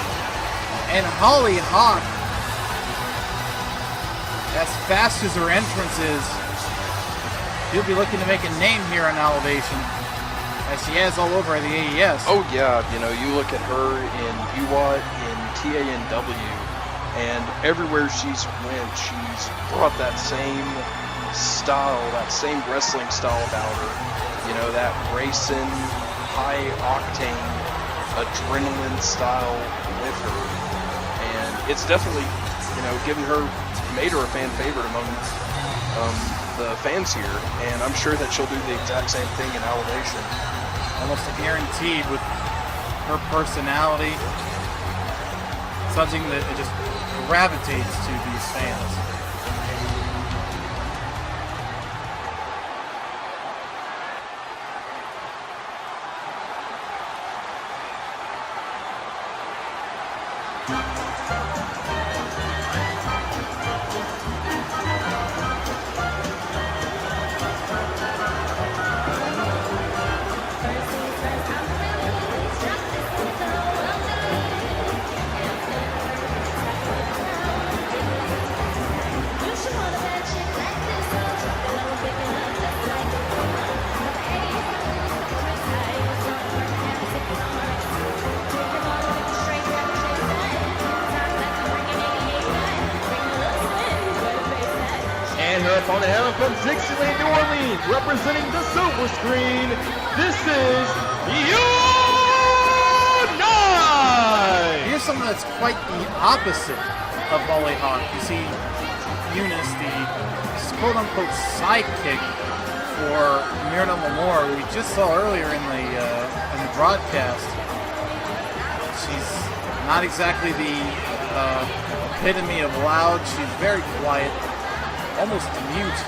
And Holly Hawk, as fast as her entrance is, she'll be looking to make a name here on Alevation, as she has all over the AES. Oh yeah, you know, you look at her in UWAT, in TANW, and everywhere she's went, she's brought that same style, that same wrestling style about her. You know, that racing, high octane, adrenaline style with her. And it's definitely, you know, made her a fan favorite among the fans here, and I'm sure that she'll do the exact same thing in Alevation. Almost guaranteed with her personality, something that just gravitates to these fans. And her opponent hailing from Dixieland, New Orleans, representing the silver screen, this is Unite! Here's something that's quite the opposite of Holly Hawk. You see Eunice, the quote-unquote sidekick for Myrna Lamore, we just saw earlier in the broadcast. She's not exactly the epitome of loud. She's very quiet, almost mute,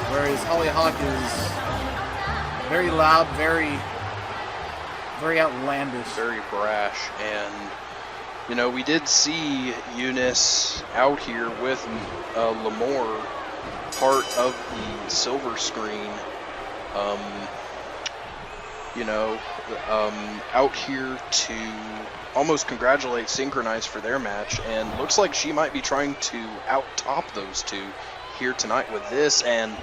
whereas Holly Hawk is very loud, very outlandish. Very brash. And, you know, we did see Eunice out here with Lamore, part of the silver screen, out here to almost congratulate Synchronize for their match, and looks like she might be trying to out-top those two here tonight with this, and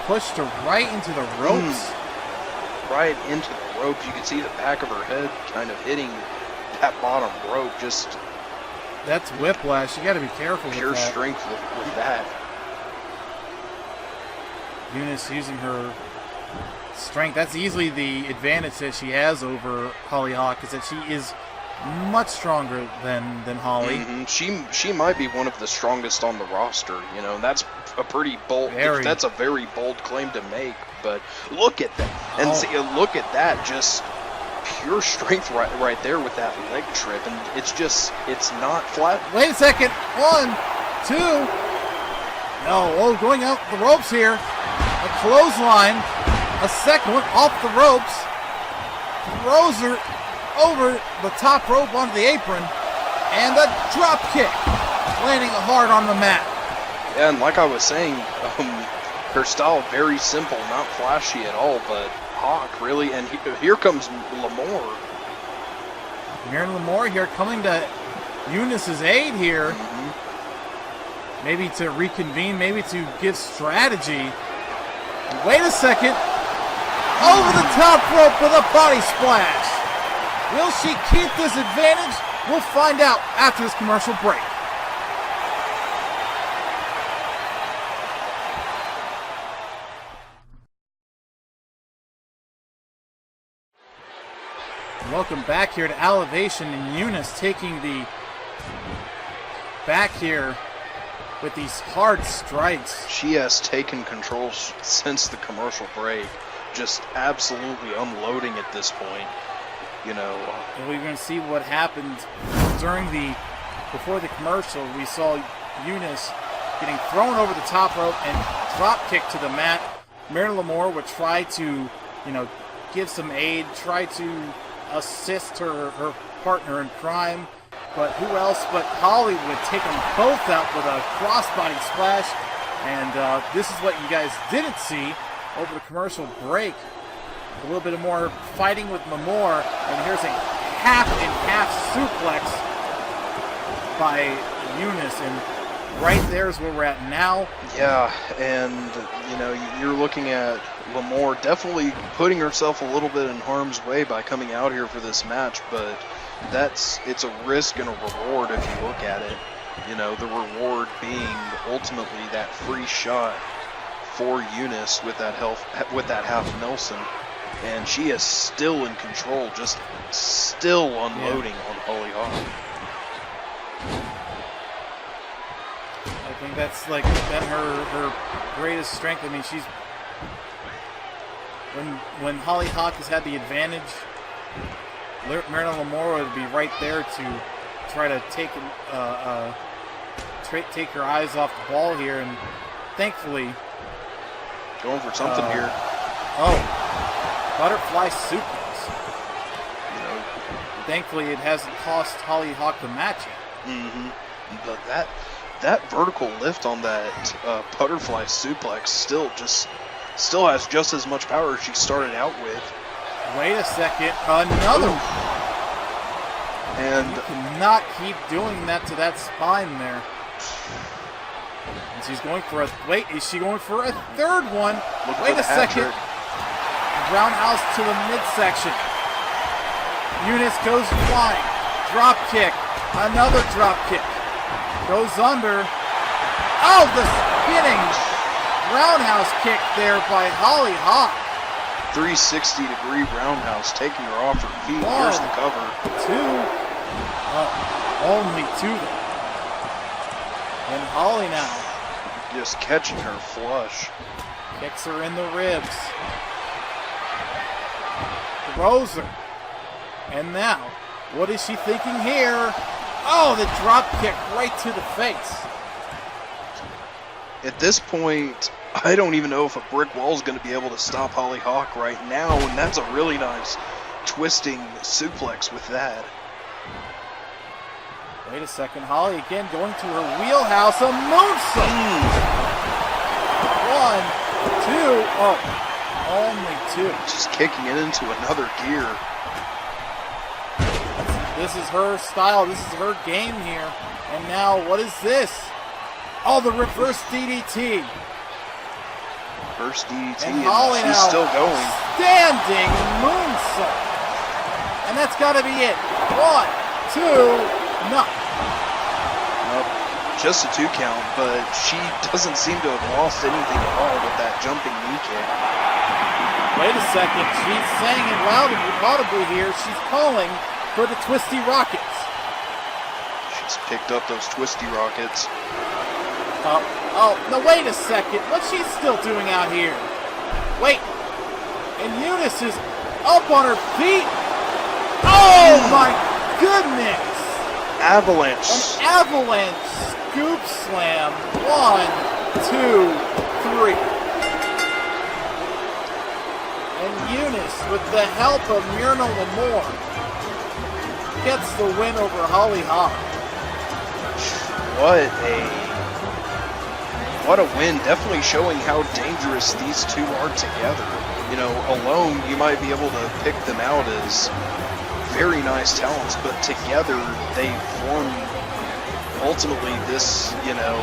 pushed her right into the ropes. Right into the ropes. You can see the back of her head kind of hitting that bottom rope. Just that's whiplash. You got to be careful with that. Pure strength with that. Eunice using her strength. That's easily the advantage that she has over Holly Hawk, is that she is much stronger than Holly. Mm-hmm. She might be one of the strongest on the roster. You know, that's a pretty bold. That's a very bold claim to make. But look at that, and look at that, just pure strength right there with that leg trip, and it's not flat. Wait a second, 1, 2. No, going out the ropes here. A clothesline, a second one off the ropes, throws her over the top rope onto the apron, and a drop kick, landing hard on the mat. Yeah, and like I was saying, her style very simple, not flashy at all, but Hawk really, and here comes Lamore. Myrna Lamore here coming to Eunice's aid here. Maybe to reconvene, maybe to give strategy. Wait a second. Over the top rope with a body splash. Will she keep this advantage? We'll find out after this commercial break. Welcome back here to Alevation, and Eunice taking the back here with these hard strikes. She has taken control since the commercial break, just absolutely unloading at this point. You know, and we're going to see what happened before the commercial. We saw Eunice getting thrown over the top rope and drop kicked to the mat. Myrna Lamore would try to, give some aid, try to assist her partner in crime, But who else but Holly would take them both out with a crossbody splash. And this is what you guys didn't see over the commercial break. A little bit more fighting with Mamor. And here's a half-and-half suplex by Eunice. And right there is where we're at now. Yeah, and, you know, you're looking at Lamore definitely putting herself a little bit in harm's way by coming out here for this match, but it's a risk and a reward if you look at it. You know, the reward being ultimately that free shot for Eunice with that half Nelson, and she is still in control, just still unloading on Holly Hawk. I think that's like been her greatest strength. I mean, she's when Holly Hawk has had the advantage, Marilyn Lamora would be right there to try to take her eyes off the ball here, and thankfully going for something here. Oh, butterfly suplex. You know, thankfully it hasn't cost Holly Hawk the match yet. But that vertical lift on that butterfly suplex still has just as much power as she started out with. Wait a second, another. And you cannot keep doing that to that spine there. And she's going for a, wait, is she going for a third one? Wait a second. Roundhouse to the midsection. Eunice goes flying. Drop kick. Another drop kick. Goes under. Oh, the spinning roundhouse kick there by Holly Hawk. 360-degree roundhouse, taking her off her feet. Here's the cover. 2. Only 2. And Holly now just catching her flush. kicks her in the ribs. Throws her. And now, what is she thinking here? Oh, the drop kick right to the face. At this point, I don't even know if a brick wall is going to be able to stop Holly Hawk right now, and that's a really nice twisting suplex with that. Wait a second, Holly again going to her wheelhouse, a moonsault! 1, 2, only 2. Just kicking it into another gear. This is her style, this is her game here. And now, what is this? Oh, the reverse DDT. First DDT, and Holly she's now still going. Standing moonsault. And that's got to be it. 1, 2, no. Nope, just a 2 count, but she doesn't seem to have lost anything at all with that jumping knee kick. Wait a second, she's saying it audibly here. She's calling for the Twisty Rockets. She's picked up those Twisty Rockets. Oh, no, wait a second. What's she still doing out here? Wait. And Eunice is up on her feet. Oh, my goodness. Avalanche. An avalanche scoop slam. 1, 2, 3. And Eunice, with the help of Myrna Lamore, gets the win over Holly Hawk. What a win. Definitely showing how dangerous these two are together. You know, alone you might be able to pick them out as very nice talents, but together they form ultimately this, you know,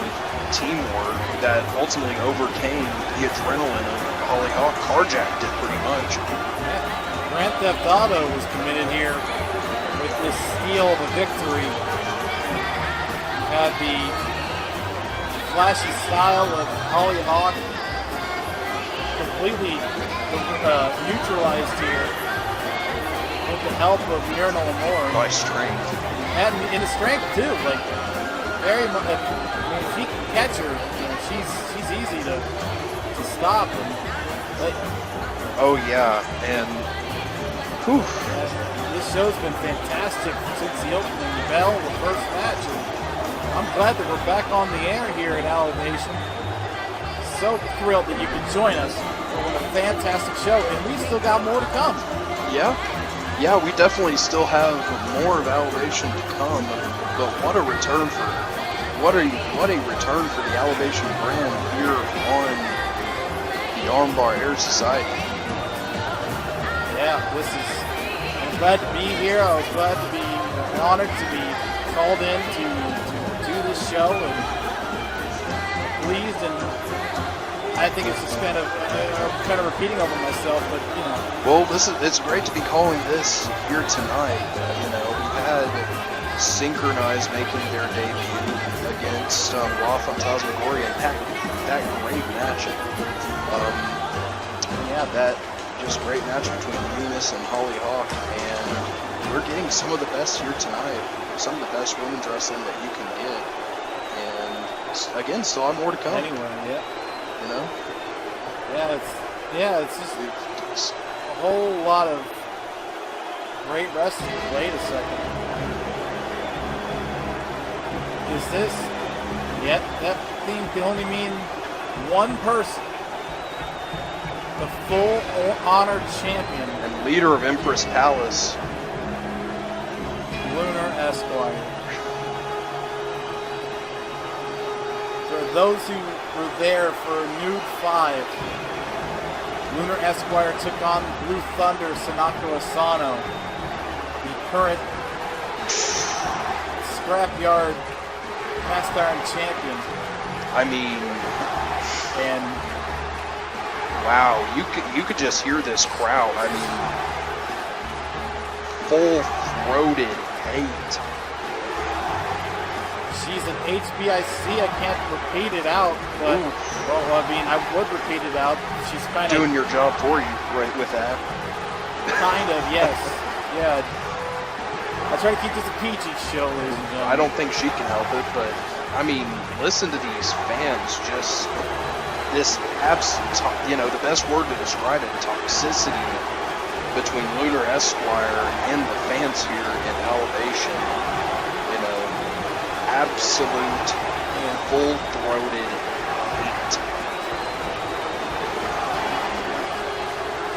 teamwork that ultimately overcame the adrenaline of Holly Hawk. Carjacked it pretty much. Grand Theft Auto was committed here with this steal of a victory. Had the flashy style of Holly Hawk completely neutralized here with the help of Myrna Lamore. By strength. And in the strength too, like very much. I mean, if he can catch her, you know, she's easy to stop. And oh yeah, and whew. This show's been fantastic since the opening bell, the first match. And I'm glad that we're back on the air here at Alevation. So thrilled that you could join us for a fantastic show, and we still got more to come. Yeah, Yeah, we definitely still have more of Alevation to come, but what a return for what a return for the Alevation brand here on the Armbar Air Society. Yeah, I'm glad to be here. I was glad to be honored to be called in to do this show, and pleased, and I think it's just kind of repeating over myself, but you know. Well, it's great to be calling this here tonight. We've had Synchronize making their debut against La Fantasmagoria, and that great match. That just great match between Eunice and Holly Hawk, and we're getting some of the best here tonight, some of the best women's wrestling that you can get, and again, still have more to come. Anyway, yeah. You know? It's just a whole lot of great wrestling. Wait a second. Is this? Yep, that theme can only mean one person. The full honored champion and leader of Empress Palace, Lunar Esquire. For those who were there for Nude 5, Lunar Esquire took on Blue Thunder Sanako Asano, the current Scrapyard Cast Iron champion. I mean, and wow, you could just hear this crowd. I mean, full-throated hate. She's an HBIC. I can't repeat it out, but well, I mean, I would repeat it out. She's kind of doing your job for you, right? With that, kind of, yes, yeah. I try to keep this a PG show, ladies and gentlemen. I don't think she can help it, but I mean, listen to these fans. Just this the best word to describe it, toxicity between Lunar Esquire and the fans here in Alevation. Absolute, full-throated hate.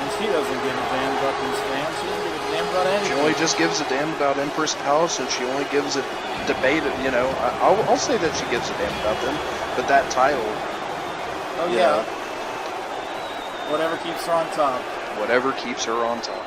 And she doesn't give a damn about these fans. She doesn't give a damn about anything. She only just gives a damn about Empress Palace, and she only gives a debate. I'll say that she gives a damn about them, but that title. Oh yeah. Whatever keeps her on top. Whatever keeps her on top.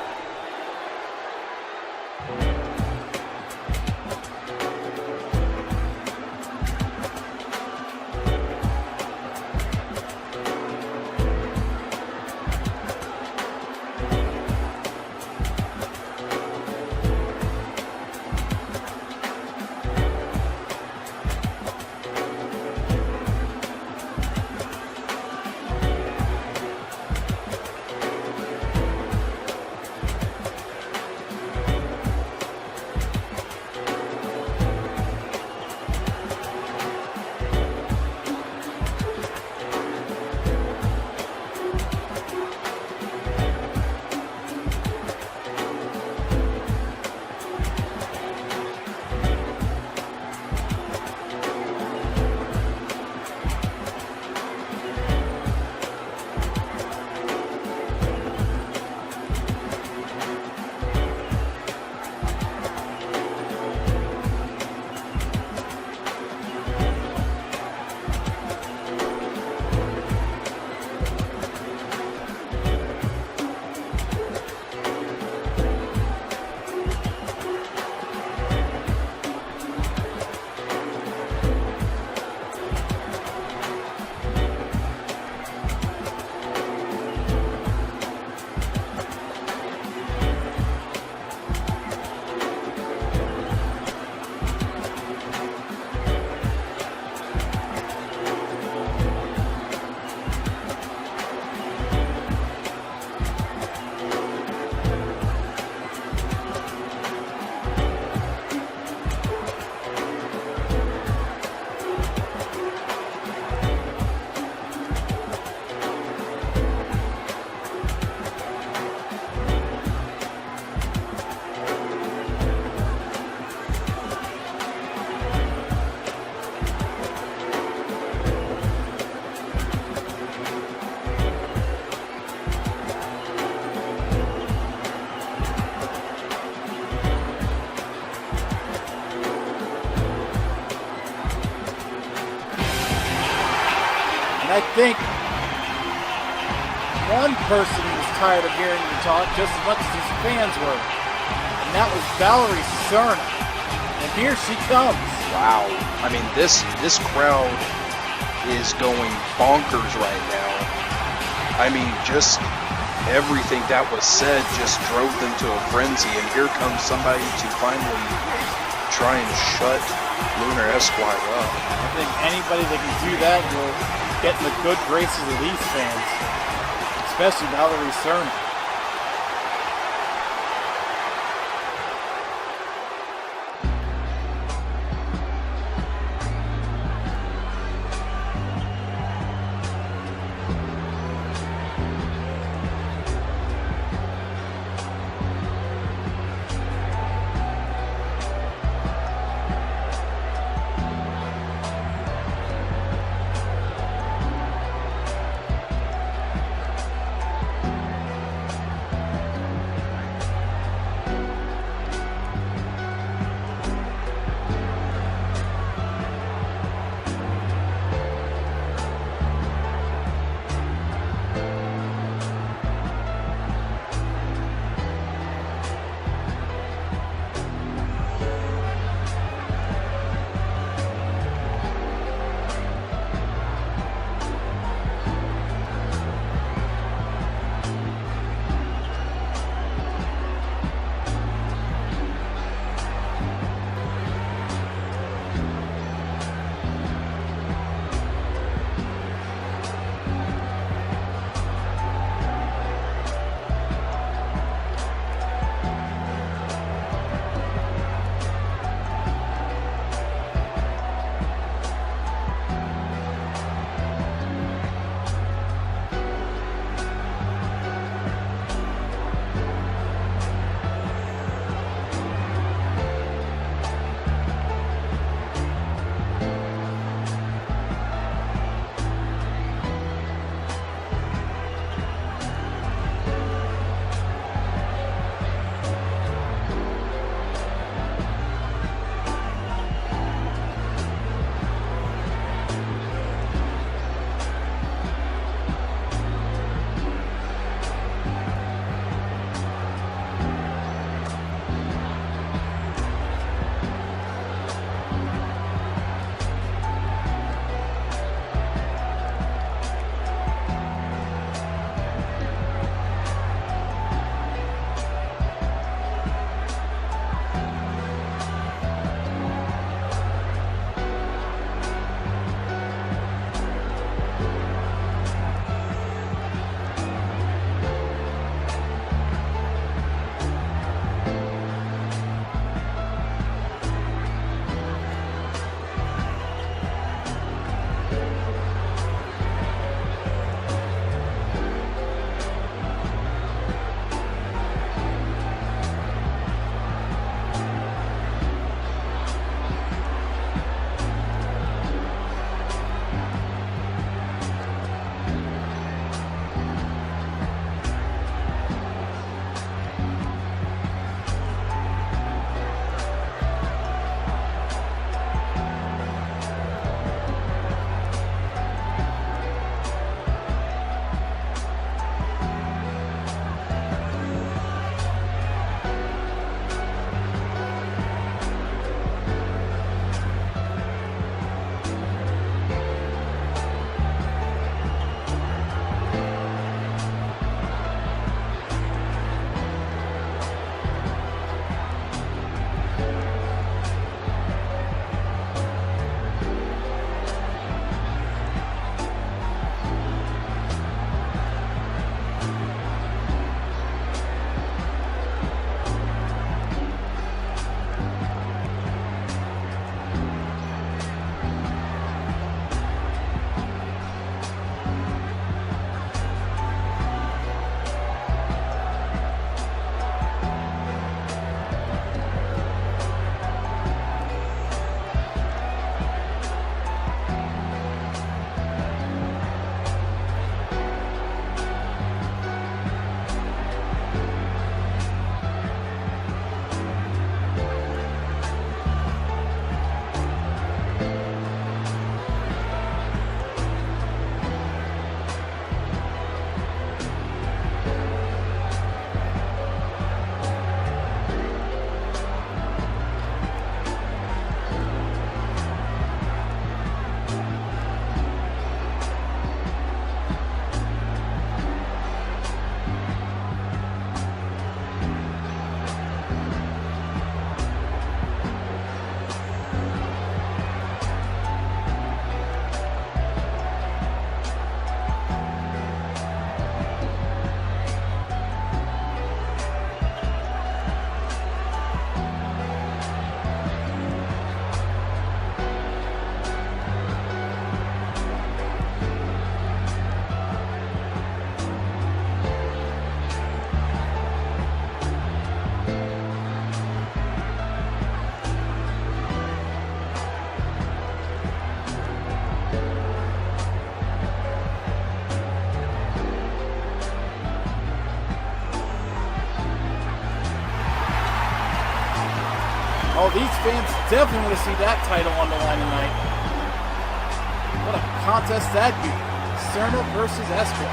think one person was tired of hearing me talk just as much as his fans were. And that was Valerie Cerna. And here she comes. Wow. I mean, this crowd is going bonkers right now. I mean, just everything that was said just drove them to a frenzy. And here comes somebody to finally try and shut Lunar Esquire up. I think anybody that can do that will get in the good graces of these fans, especially Valerie Cerna. Oh, these fans definitely want to see that title on the line tonight. What a contest that'd be. Cerna versus Esco.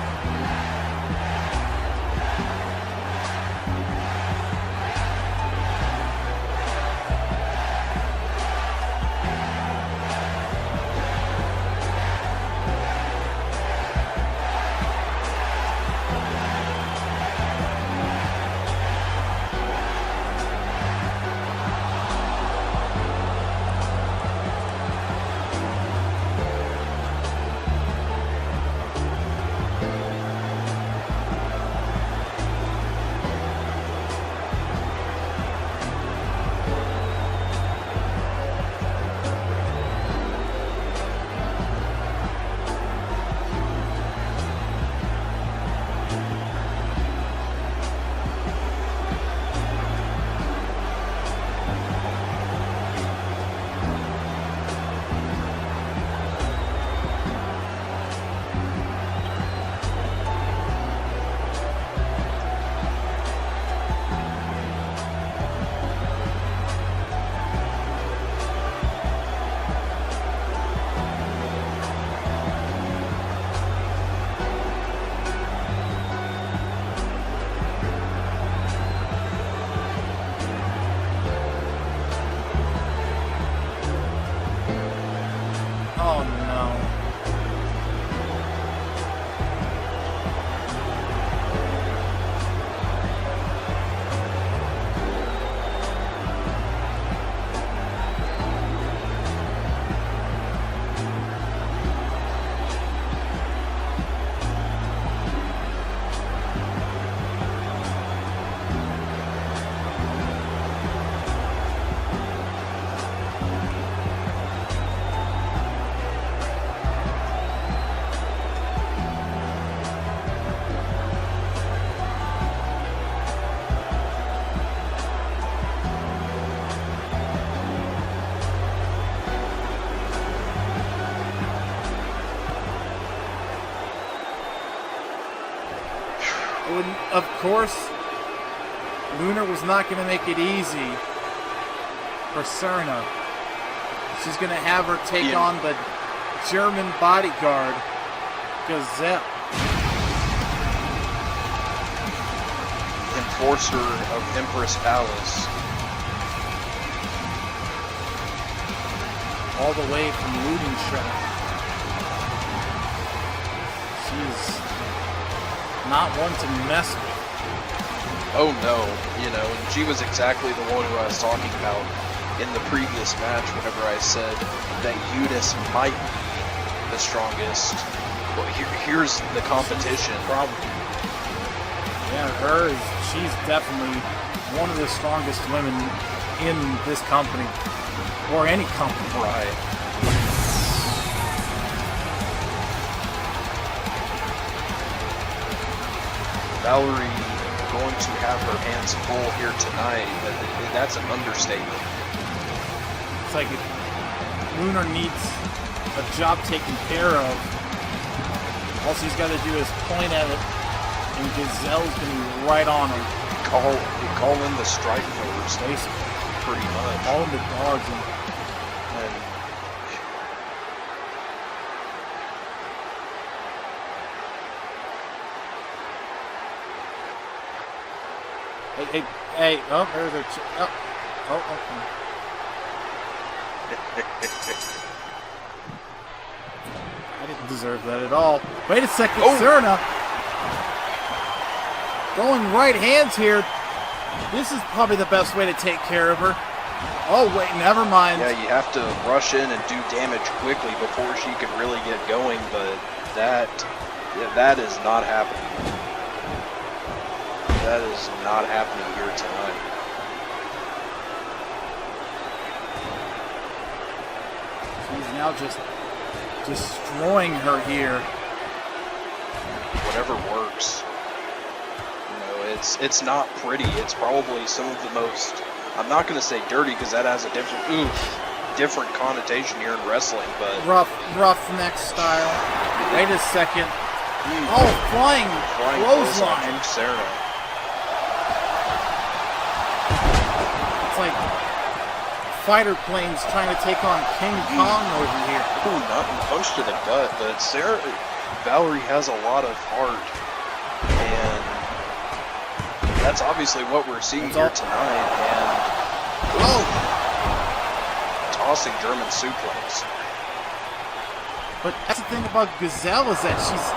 Oh no. Of course, Lunar was not going to make it easy for Cerna. She's going to have her take on the German bodyguard, Gazelle. Enforcer of Empress Palace. All the way from Ludenstadt. She's not one to mess with. Oh no, you know, and she was exactly the one who I was talking about in the previous match whenever I said that Eunice might be the strongest. Well, here's the competition. Probably. Yeah, she's definitely one of the strongest women in this company. Or any company. Right. Valerie going to have her hands full here tonight. That's an understatement. It's like Lunar needs a job taken care of. All she's got to do is point at it, and Gazelle's going to be right on her. Call in the strike force, basically. Pretty much. All the dogs. Hey, oh, there's a... okay. I didn't deserve that at all. Wait a second, Cerna. Going right hands here. This is probably the best way to take care of her. Oh, wait, never mind. Yeah, you have to rush in and do damage quickly before she can really get going, but that is not happening. That is not happening here tonight. She's now just destroying her here. Whatever works. You know, it's not pretty. It's probably some of the most, I'm not going to say dirty because that has a different connotation here in wrestling, but roughneck style. Wait a second. Oh, flying clothesline. Cerna. It's like fighter planes trying to take on King Kong over here. Ooh, not a punch to the gut, but Valerie has a lot of heart, and that's obviously what we're seeing here tonight. And tossing German suplex. But that's the thing about Gazelle is that she's.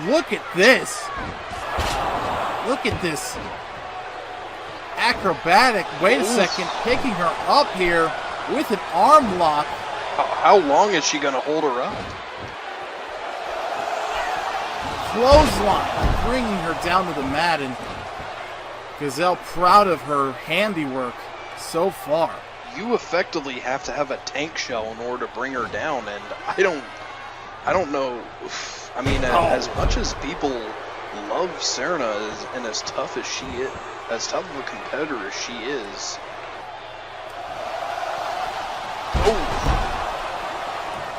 Look at this. Look at this. Acrobatic. Wait a second. Picking her up here with an arm lock. How long is she going to hold her up? Clothesline. Bringing her down to the mat. And Gazelle proud of her handiwork so far. You effectively have to have a tank shell in order to bring her down. And I don't know. I mean, as much as people love Serena and as tough as she is, as tough of a competitor as she is. Oh!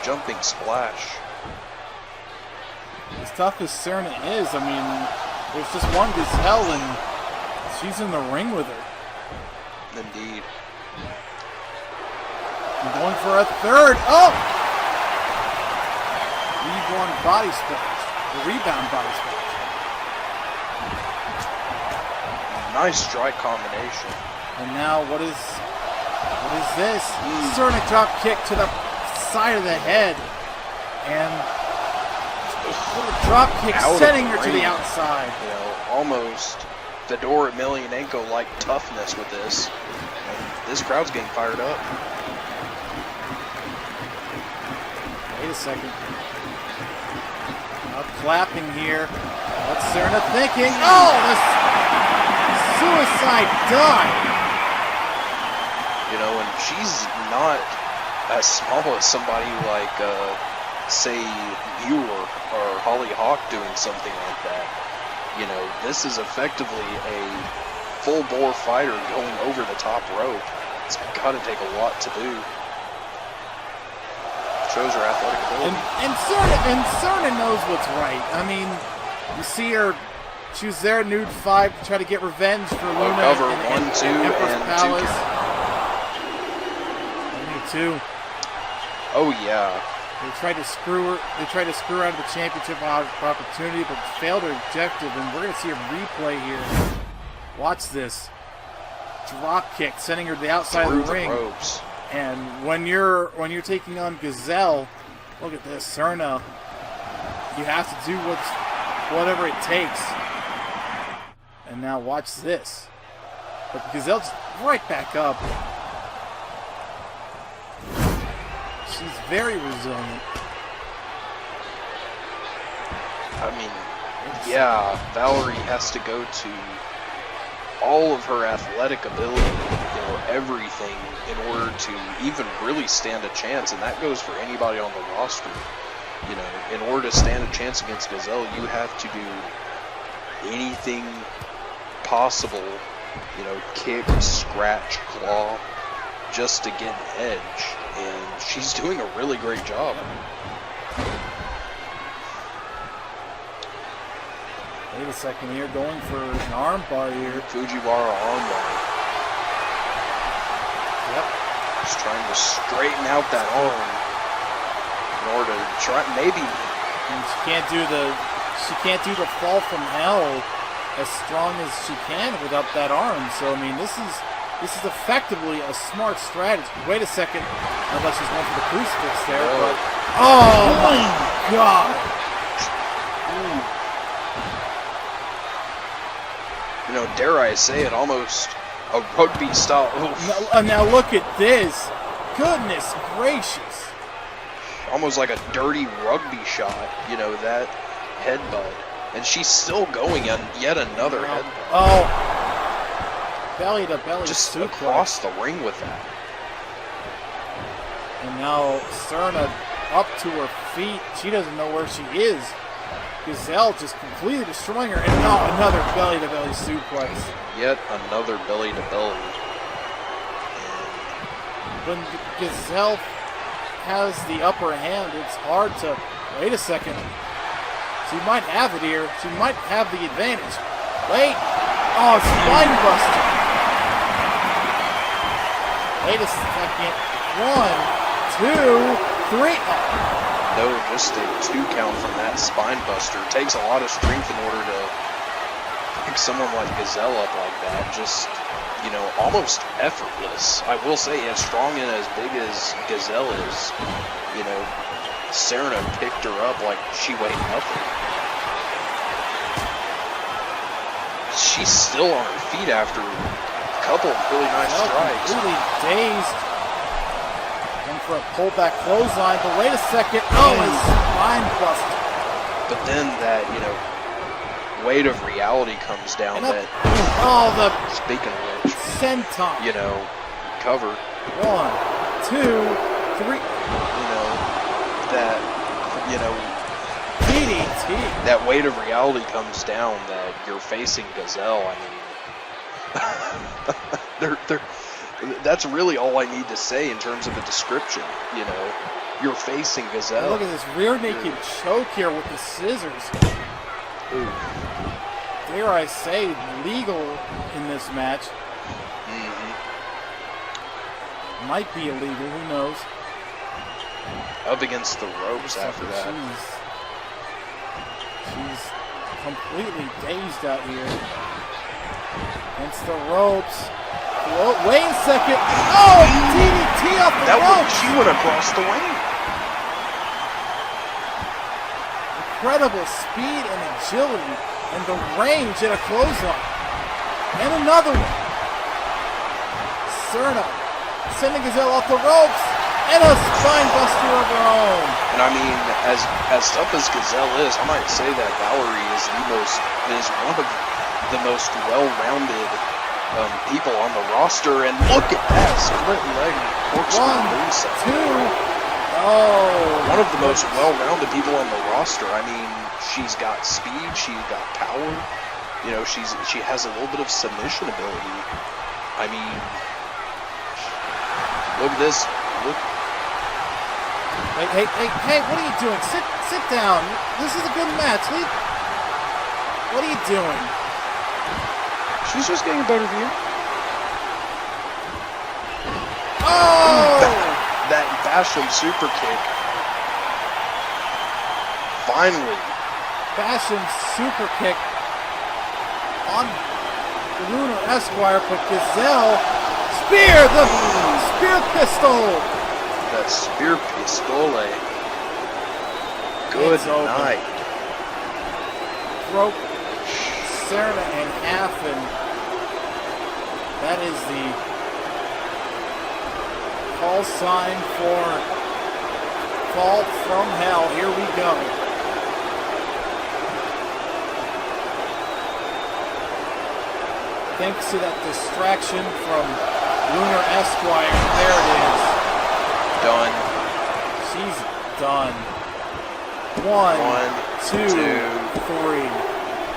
Jumping splash. As tough as Serena is, I mean, there's just one Gazelle and she's in the ring with her. Indeed. And going for a third. Oh! Reborn body splash. The rebound body splash. Nice strike combination. And now what is this? Serena drop kick to the side of the head. And little drop kick sending her to the outside. You know, almost Fedor Emelianenko-like toughness with this. And this crowd's getting fired up. Wait a second. Now clapping here. What's Serena thinking? Oh, this suicide dive. You know, and she's not as small as somebody like, say, Muir or Holly Hawk doing something like that. You know, this is effectively a full-bore fighter going over the top rope. It's got to take a lot to do. Shows her athletic ability. And Serena knows what's right. I mean, you see her. She was there at Nude 5 to try to get revenge for Luna cover, and 1, 2, Empress and Palace. 2 2. Oh yeah. They tried to screw her. They tried to screw her out of the championship opportunity, but failed her objective. And we're going to see a replay here. Watch this. Drop kick, sending her to the outside of the ring. Ropes. And when you're taking on Gazelle, look at this, Serena. You have to do whatever it takes. And now watch this. But Gazelle's right back up. She's very resilient. I mean, yeah, Valerie has to go to all of her athletic ability, you know, everything in order to even really stand a chance, and that goes for anybody on the roster. You know, in order to stand a chance against Gazelle, you have to do anything possible, you know, kick, scratch, claw, just to get an edge, and she's doing a really great job. Wait a second here, going for an arm bar here. Fujiwara arm bar. Yep. Just trying to straighten out that arm in order to try, maybe. And she can't do the fall from hell as strong as she can without that arm. So I mean, this is effectively a smart strategy. Wait a second. I thought she was going for the crucifix there, but oh my God! You know, dare I say it, almost a rugby style. Now look at this. Goodness gracious. Almost like a dirty rugby shot, you know, that headbutt. And she's still going on yet another headbutt. Oh. Belly to belly. Just suplex. across the ring with that. And now Serena up to her feet. She doesn't know where she is. Gazelle just completely destroying her. And now another belly to belly suplex. Yet another belly to belly. When Gazelle has the upper hand, it's hard to. Wait a second. She might have it here. She might have the advantage. Wait. Oh, spine buster. Wait a second. 1, 2, 3. No, just a 2 count from that spine buster. It takes a lot of strength in order to pick someone like Gazelle up like that. Just, you know, almost effortless. I will say, as strong and as big as Gazelle is, you know, Serena picked her up like she weighed nothing. She's still on her feet after a couple of really nice strikes. Completely dazed. Going for a pullback clothesline, but wait a second. Oh, his spine buster. But then that, you know, weight of reality comes down that, oh, the speaking of which, senton. you know, cover. 1, 2, 3. You know, that, you know, DDT. that weight of reality comes down that you're facing Gazelle. I mean, that's really all I need to say in terms of a description. You know, you're facing Gazelle. Look at this rear naked choke here with the scissors. Ooh. Dare I say, legal in this match. Might be illegal, who knows? Up against the ropes after that. She's completely dazed out here. Against the ropes. Whoa, wait a second. Oh, DDT off the ropes. She went across the ring. Incredible speed and agility and the range in a clothesline. And another one. Serena sending Gazelle off the ropes. And a spine buster of her own. And I mean, as tough as Gazelle is, I might say that Valerie is one of the most well-rounded people on the roster. And look at that split leg corkscrew moonsault. 1, 2. Oh. One of the most well-rounded people on the roster. I mean, she's got speed, she's got power. You know, she has a little bit of submission ability. I mean, look at this. Look. Hey, what are you doing? Sit down. This is a good match. What are you doing? She's just getting a better view. Oh! That Basham super kick. Finally. Basham super kick on Lunar Esquire, but Gazelle spear, the spear pistol. That spear pistole. Good night. Broke Serena in half, and that is the call sign for Fall from Hell. Here we go. Thanks to that distraction from Lunar Esquire. There it is. Done. She's done. 1, 2, 3.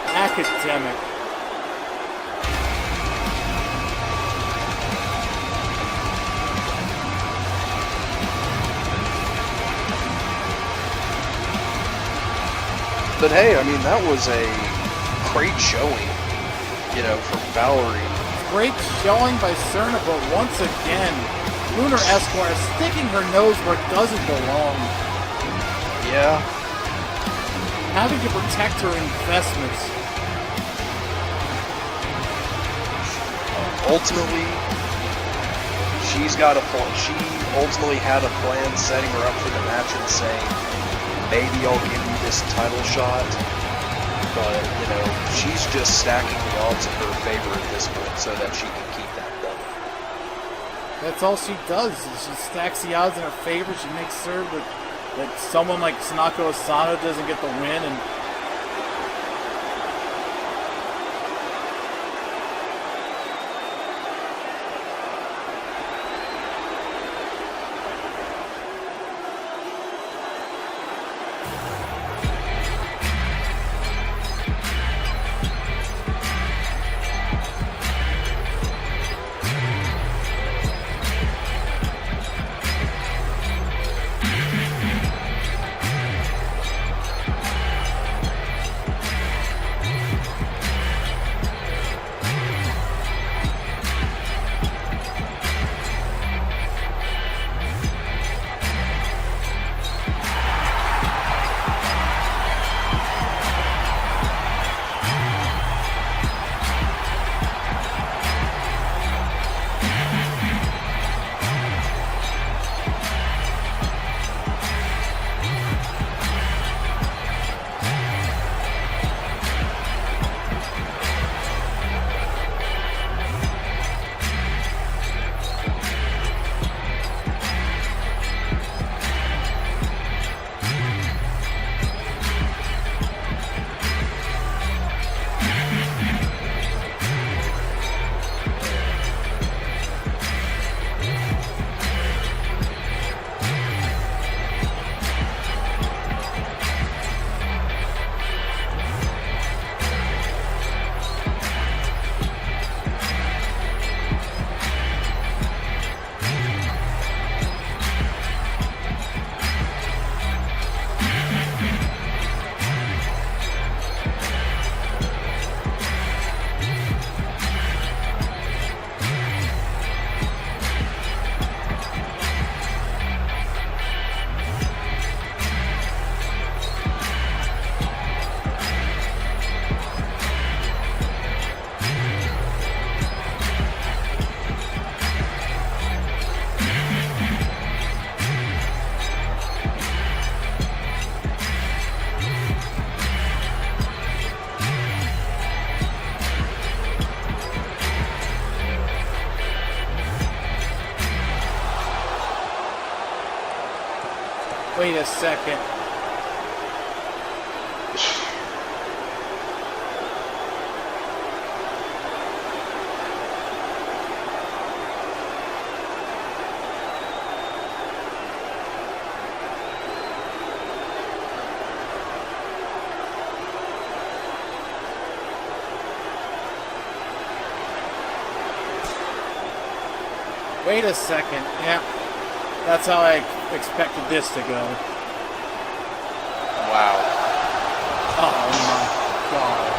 Academic. But hey, I mean, that was a great showing, you know, from Valerie. Great showing by Serena, but once again, Lunar Esquire sticking her nose where it doesn't belong. Yeah. Having to protect her investments. Ultimately, she ultimately had a plan setting her up for the match and saying, maybe I'll give you this title shot. But, you know, she's just stacking the odds in her favor at this point so that she can keep that belt. That's all she does. She stacks the odds in her favor. She makes sure that someone like Sanako Asano doesn't get the win, and Wait a second. Wait a second. Yeah. That's how I expected this to go. Wow. Oh my god.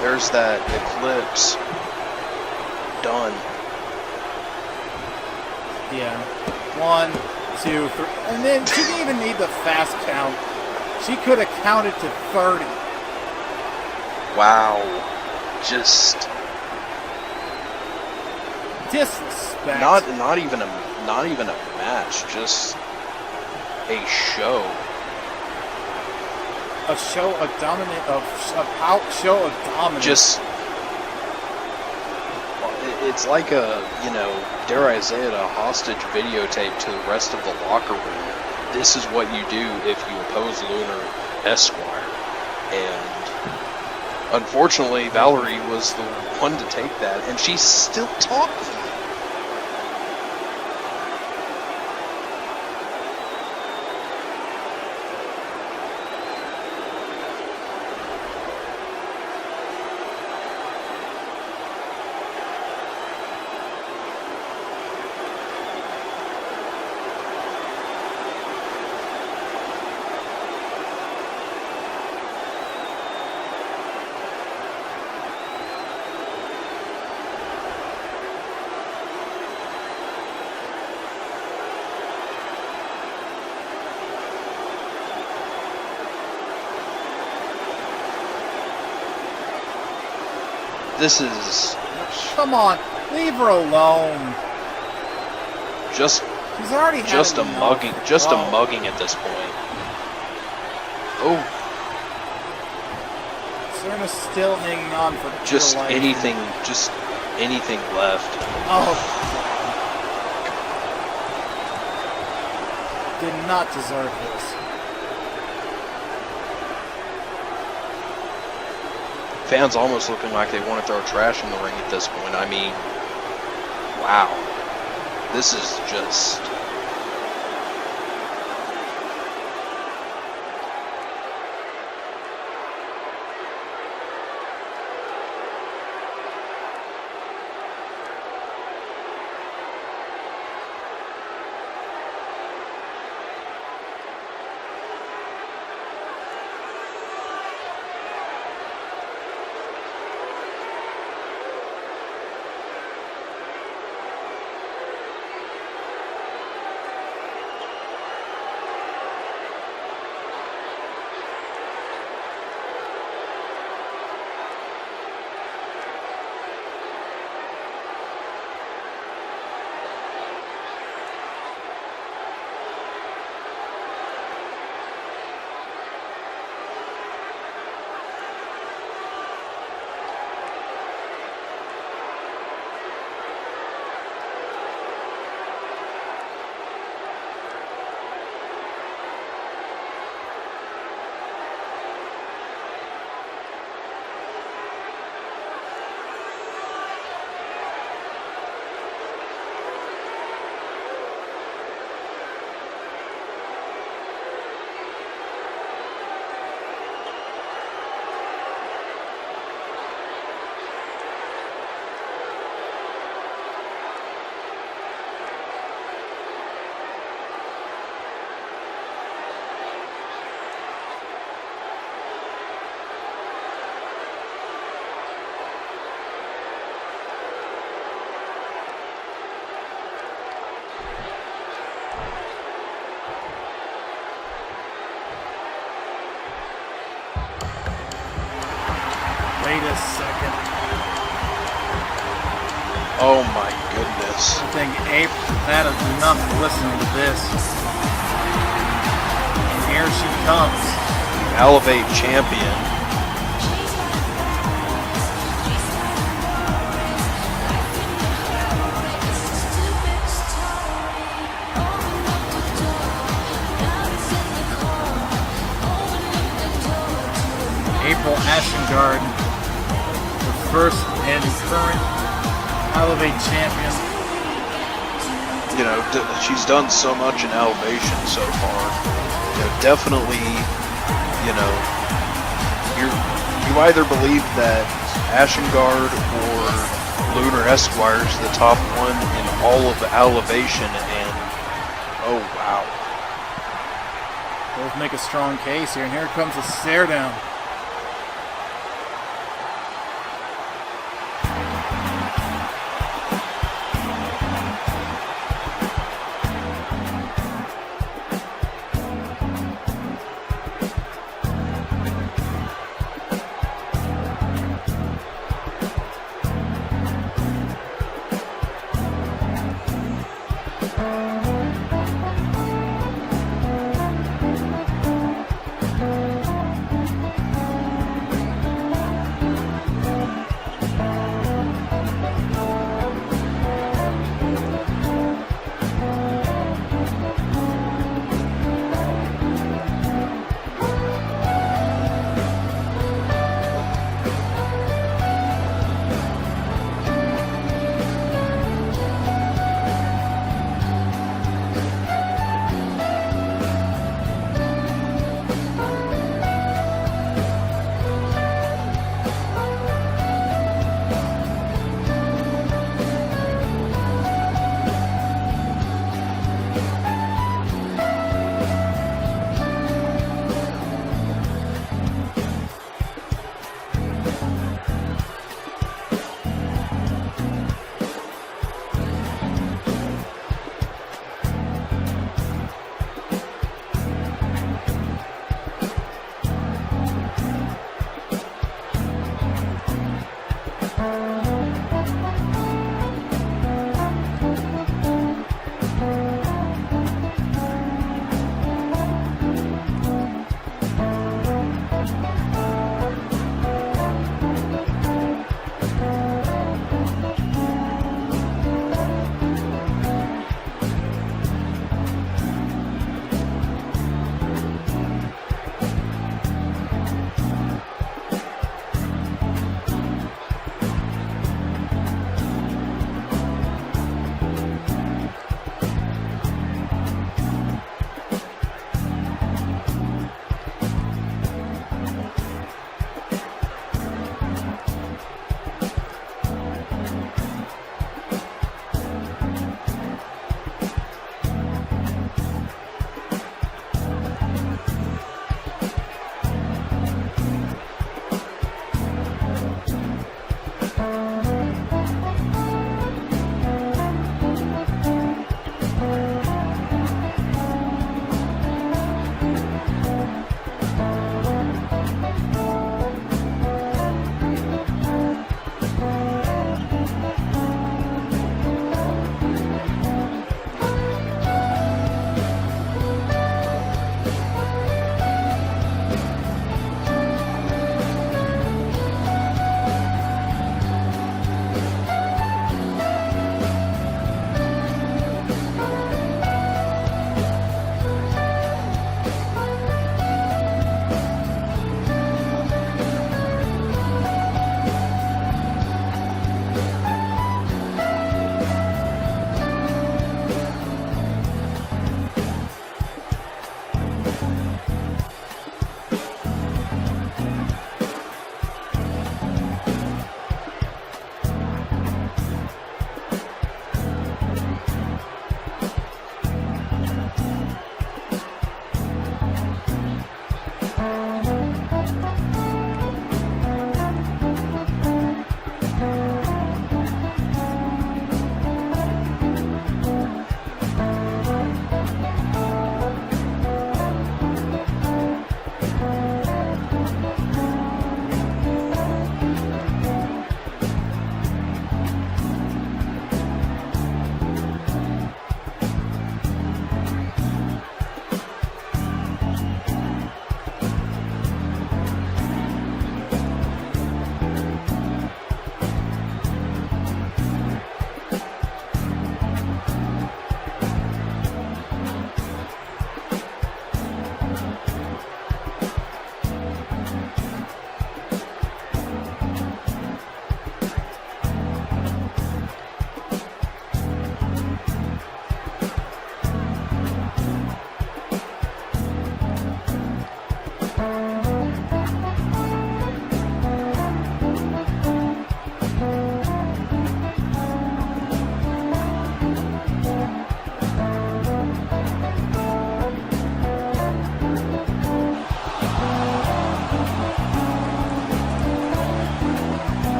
There's that eclipse. Done. Yeah. 1, 2, 3. And then she didn't even need the fast count. She could have counted to 30. Wow. Just Disrespect. not even a match, just a show. A show of dominant show of dominance. Just it's like a, dare I say it, a hostage videotape to the rest of the locker room. This is what you do if you oppose Lunar Esquire. And unfortunately, Valerie was the one to take that, and she's still talking. This is Come on, leave her alone. just She's already had just a enough. mugging, just Oh. a mugging at this point. Oh, Serna's still hanging on for dear just life. anything left. Oh. Did not deserve this. Fans almost looking like they want to throw trash in the ring at this point. I mean, wow. This is just... Wait a second. Oh my goodness. I think Ape had enough listening to this. And here she comes. Alevate champion. April Ashengard, the first and current Elevate champion. You know, she's done so much in Alevation so far. You know, definitely, you know, you either believe that Ashengard or Lunar Esquire's the top one in all of Alevation, and oh wow. Both make a strong case here, and here comes a stare down.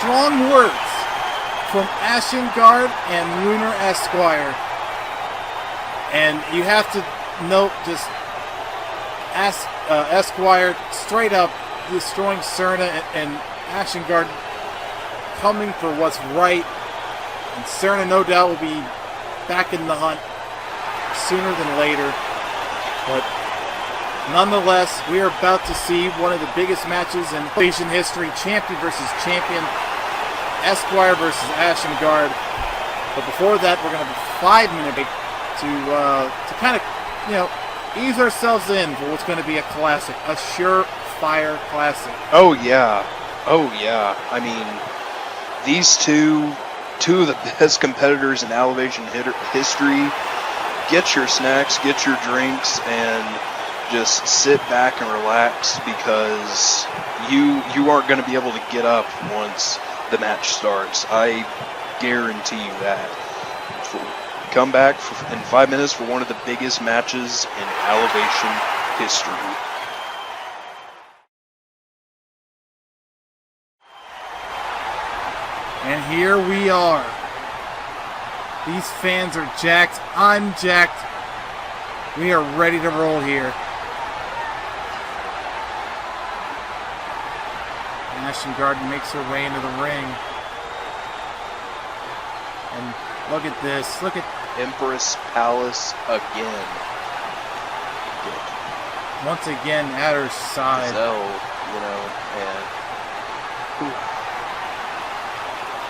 strong words from Ashengard and Lunar Esquire. And you have to note just Esquire straight up destroying Cerna and Ashengard coming for what's right. And Cerna no doubt will be back in the hunt sooner than later. But nonetheless, we are about to see one of the biggest matches in Alevation history. Champion versus champion. Esquire versus Ashengard. But before that, we're going to have a 5-minute break to kind of, ease ourselves in for what's going to be a classic, a surefire classic. Oh yeah. I mean, these two of the best competitors in Alevation history. Get your snacks, get your drinks, and just sit back and relax, because you aren't going to be able to get up once the match starts. I guarantee you that. Come back in 5 minutes for one of the biggest matches in Alevation history. And here we are. These fans are jacked. I'm jacked. We are ready to roll here. Ashengard makes her way into the ring. And look at this. Look at Empress Palace again. once again at her side. and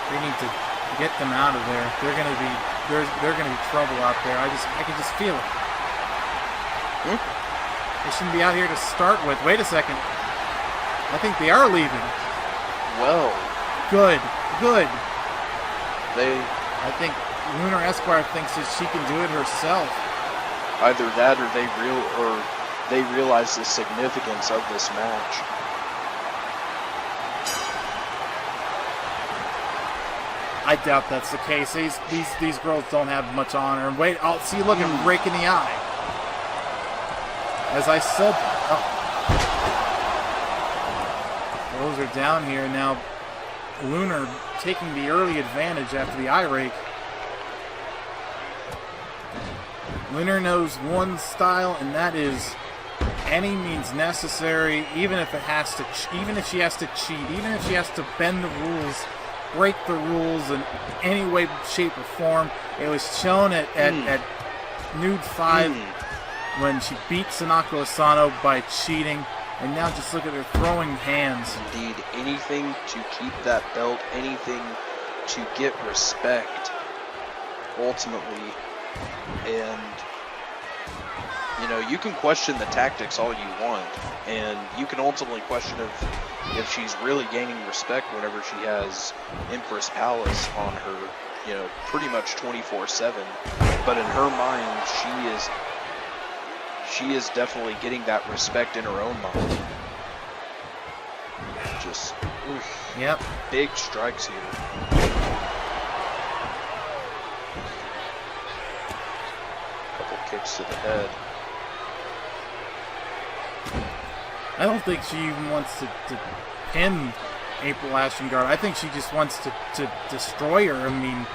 They need to get them out of there. They're gonna be trouble out there. I can just feel it. They shouldn't be out here to start with. Wait a second. I think they are leaving. well, Good. they I think Lunar Esquire thinks that she can do it herself. either that or they realize the significance of this match. I doubt that's the case. These girls don't have much honor. And wait, I'll see. Look at rake in the eye. As I said, those are down here now. Lunar taking the early advantage after the eye rake. Lunar knows one style, and that is any means necessary. Even if she has to cheat, even if she has to bend the rules, break the rules in any way, shape, or form. It was shown at Nude 5 when she beat Sanako Asano by cheating. And now just look at her throwing hands. Indeed, anything to keep that belt, anything to get respect, ultimately. And, you can question the tactics all you want, and you can ultimately question if she's really gaining respect whenever she has Empress Palace on her, pretty much 24/7. But in her mind, she is definitely getting that respect in her own mind. Just, Yep. big strikes here. Couple kicks to the head. I don't think she even wants to pin April Ashengard. I think she just wants to destroy her. I mean,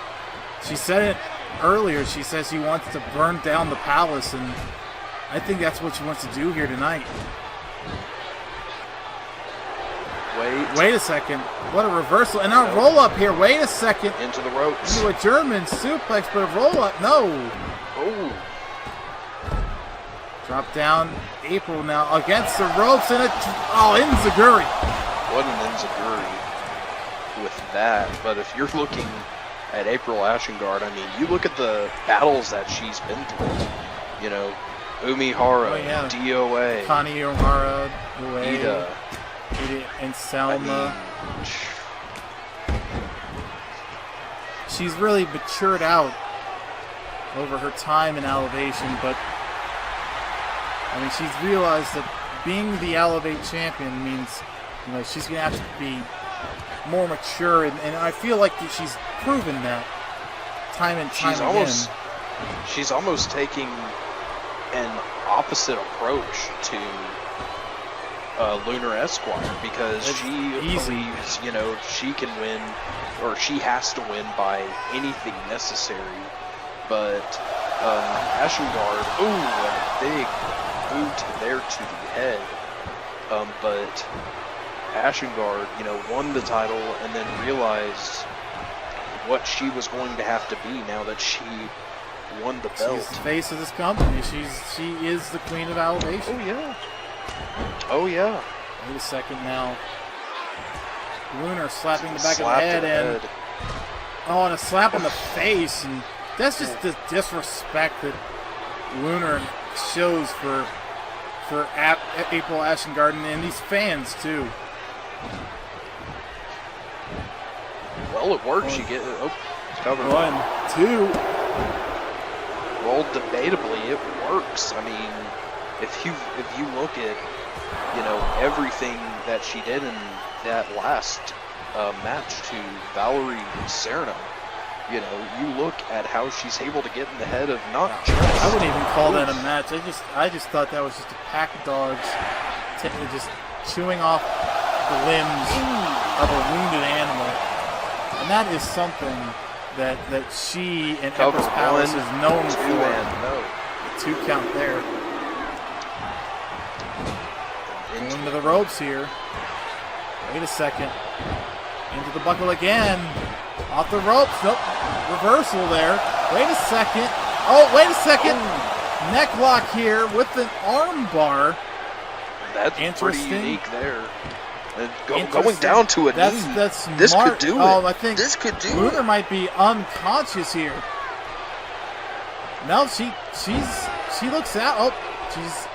she said it earlier. She says she wants to burn down the palace, and I think that's what she wants to do here tonight. Wait a second. What a reversal. And now a roll up here. Wait a second. Into the ropes. Into a German suplex, but a roll up. No. Oh. Drop down. April now against the ropes and Enziguri. What an Enziguri with that. But if you're looking at April Ashengard, I mean, you look at the battles that she's been through. Umihara, DOA, Connie O'Hara, Ida, and Selma. She's really matured out over her time in Alevation, but she's realized that being the Elevate champion means, she's gonna have to be more mature, and I feel like that she's proven that time and time again. She's almost taking an opposite approach to Lunar Esquire, because It's she easy. believes, you know, she can win, or she has to win by anything necessary. But Ashengard, ooh, a big boot there to the head. But Ashengard, you know, won the title and then realized what she was going to have to be now that she won the belt. She's the face of this company. She is the queen of Alevation. Oh yeah. Oh yeah. Wait a second now. Lunar slapping the back Slap of to the head, and oh, and a slap in the face, and that's just the disrespect that Lunar shows for April Ashengard and these fans too. Well, it works. You get it's covered. 1, 2. Well, debatably, it works. I mean, if you look at, you know, everything that she did in that last match to Valerie Serna, you know, you look at how she's able to get in the head of not just. I wouldn't even call that a match. I just thought that was just a pack of dogs just chewing off the limbs of a wounded animal, and that is something that she and Empress Palace is known for. The 2 count there. Going to the ropes here. Wait a second. Into the buckle again. Off the ropes. Nope. Reversal there. Wait a second. Oh, wait a second. Neck lock here with an arm bar. That's pretty Interesting. unique there. Going down to a knee. That's this smart. could do it. I think this could do Lunar it. might be unconscious here. No, she looks out. Oh, she's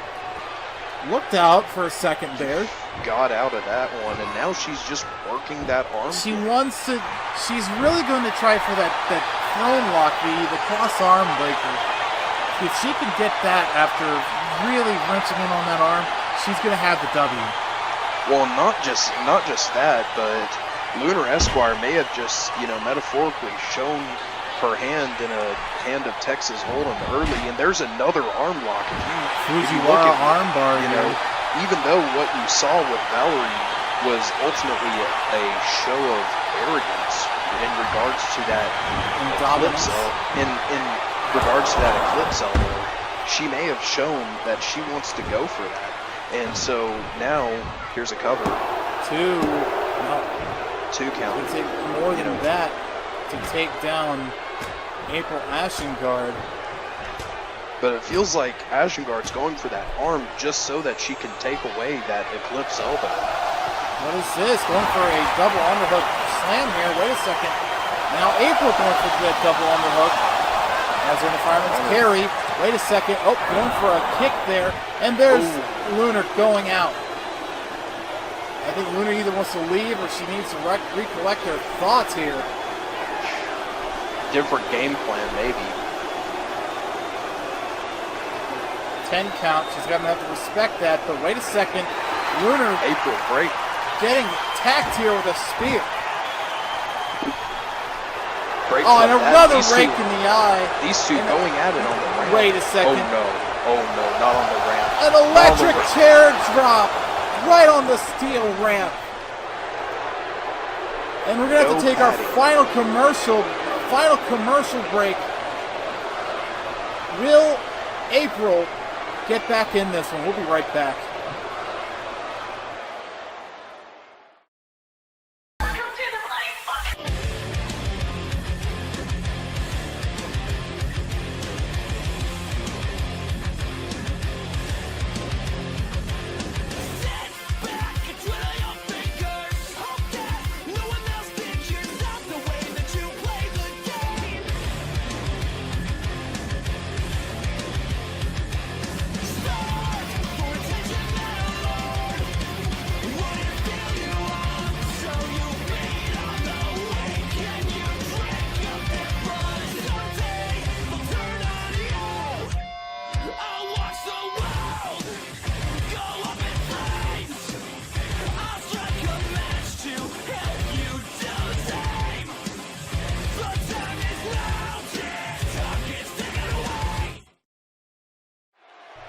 looked out for a second there. Got out of that one, and now she's just working that arm. She's really going to try for that throne lock, the cross arm breaker. If she can get that after really wrenching in on that arm, she's going to have the W. Well, not just that, but Lunar Esquire may have just, you know, metaphorically shown her hand in a hand of Texas Hold'em early, and there's another arm lock. If you look at arm bar, you know, even though what you saw with Valerie was ultimately a show of arrogance in regards to that eclipse, in regards to that eclipse elbow, she may have shown that she wants to go for that. And so now, here's a cover. 2. No. 2 count. It would take more than that to take down April Ashengard. But it feels like Ashengard's going for that arm just so that she can take away that eclipse elbow. What is this? Going for a double underhook slam here. Wait a second. Now April going for that double underhook. As in the fireman's carry. Wait a second. Oh, going for a kick there. And there's Lunar going out. I think Lunar either wants to leave or she needs to recollect her thoughts here. Different game plan, maybe. 10 count. She's going to have to respect that. But wait a second. Lunar April break. getting tacked here with a spear. Breaks and like another that. rake in the eye. These two going at it on the ramp. Wait a second. Oh no, not on the ramp. An electric chair drop right on the steel ramp. And we're going to have to take our final commercial break. Will April get back in this one? We'll be right back.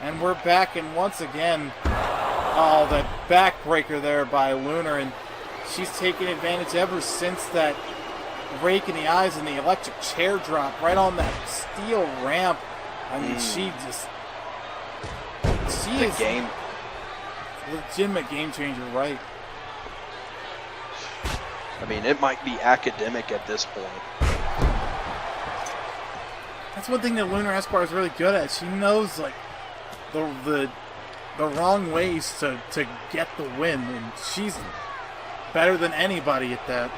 And we're back, and once again, Oh, that backbreaker there by Lunar, and she's taken advantage ever since that rake in the eyes and the electric chair drop right on that steel ramp. I mean, she is game. Legitimate game changer, right? I mean, it might be academic at this point. That's one thing that Lunar Esquire is really good at. She knows like the wrong ways to get the win, and she's better than anybody at that.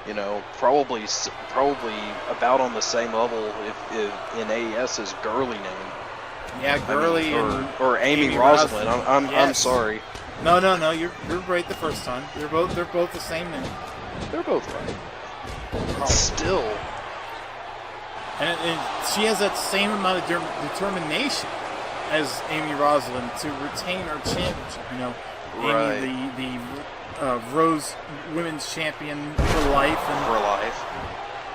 You know, probably about on the same level if in AES as Gurley name. Yeah, Gurley or Amy Roslin. I'm sorry. No, you're right the first time. They're both the same name. They're both right. Oh. Still. And she has that same amount of determination as Amy Roslin to retain her championship. You know, right. Amy, the Rose Women's Champion for life.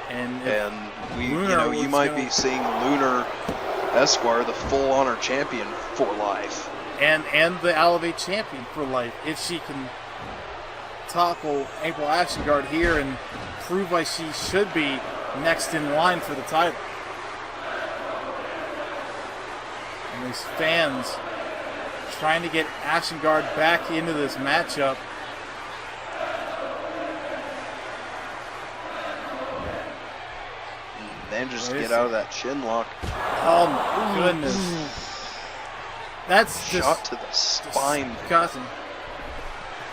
And we, Lunar you might be seeing Lunar Esquire, the full honor champion for life. And the Alevate champion for life, if she can topple April Ashengard here and prove why she should be next in line for the title. And these fans trying to get Ashengard back into this matchup. Then just get out of that chin lock. Oh my goodness. That's just shot to the spine. Disgusting.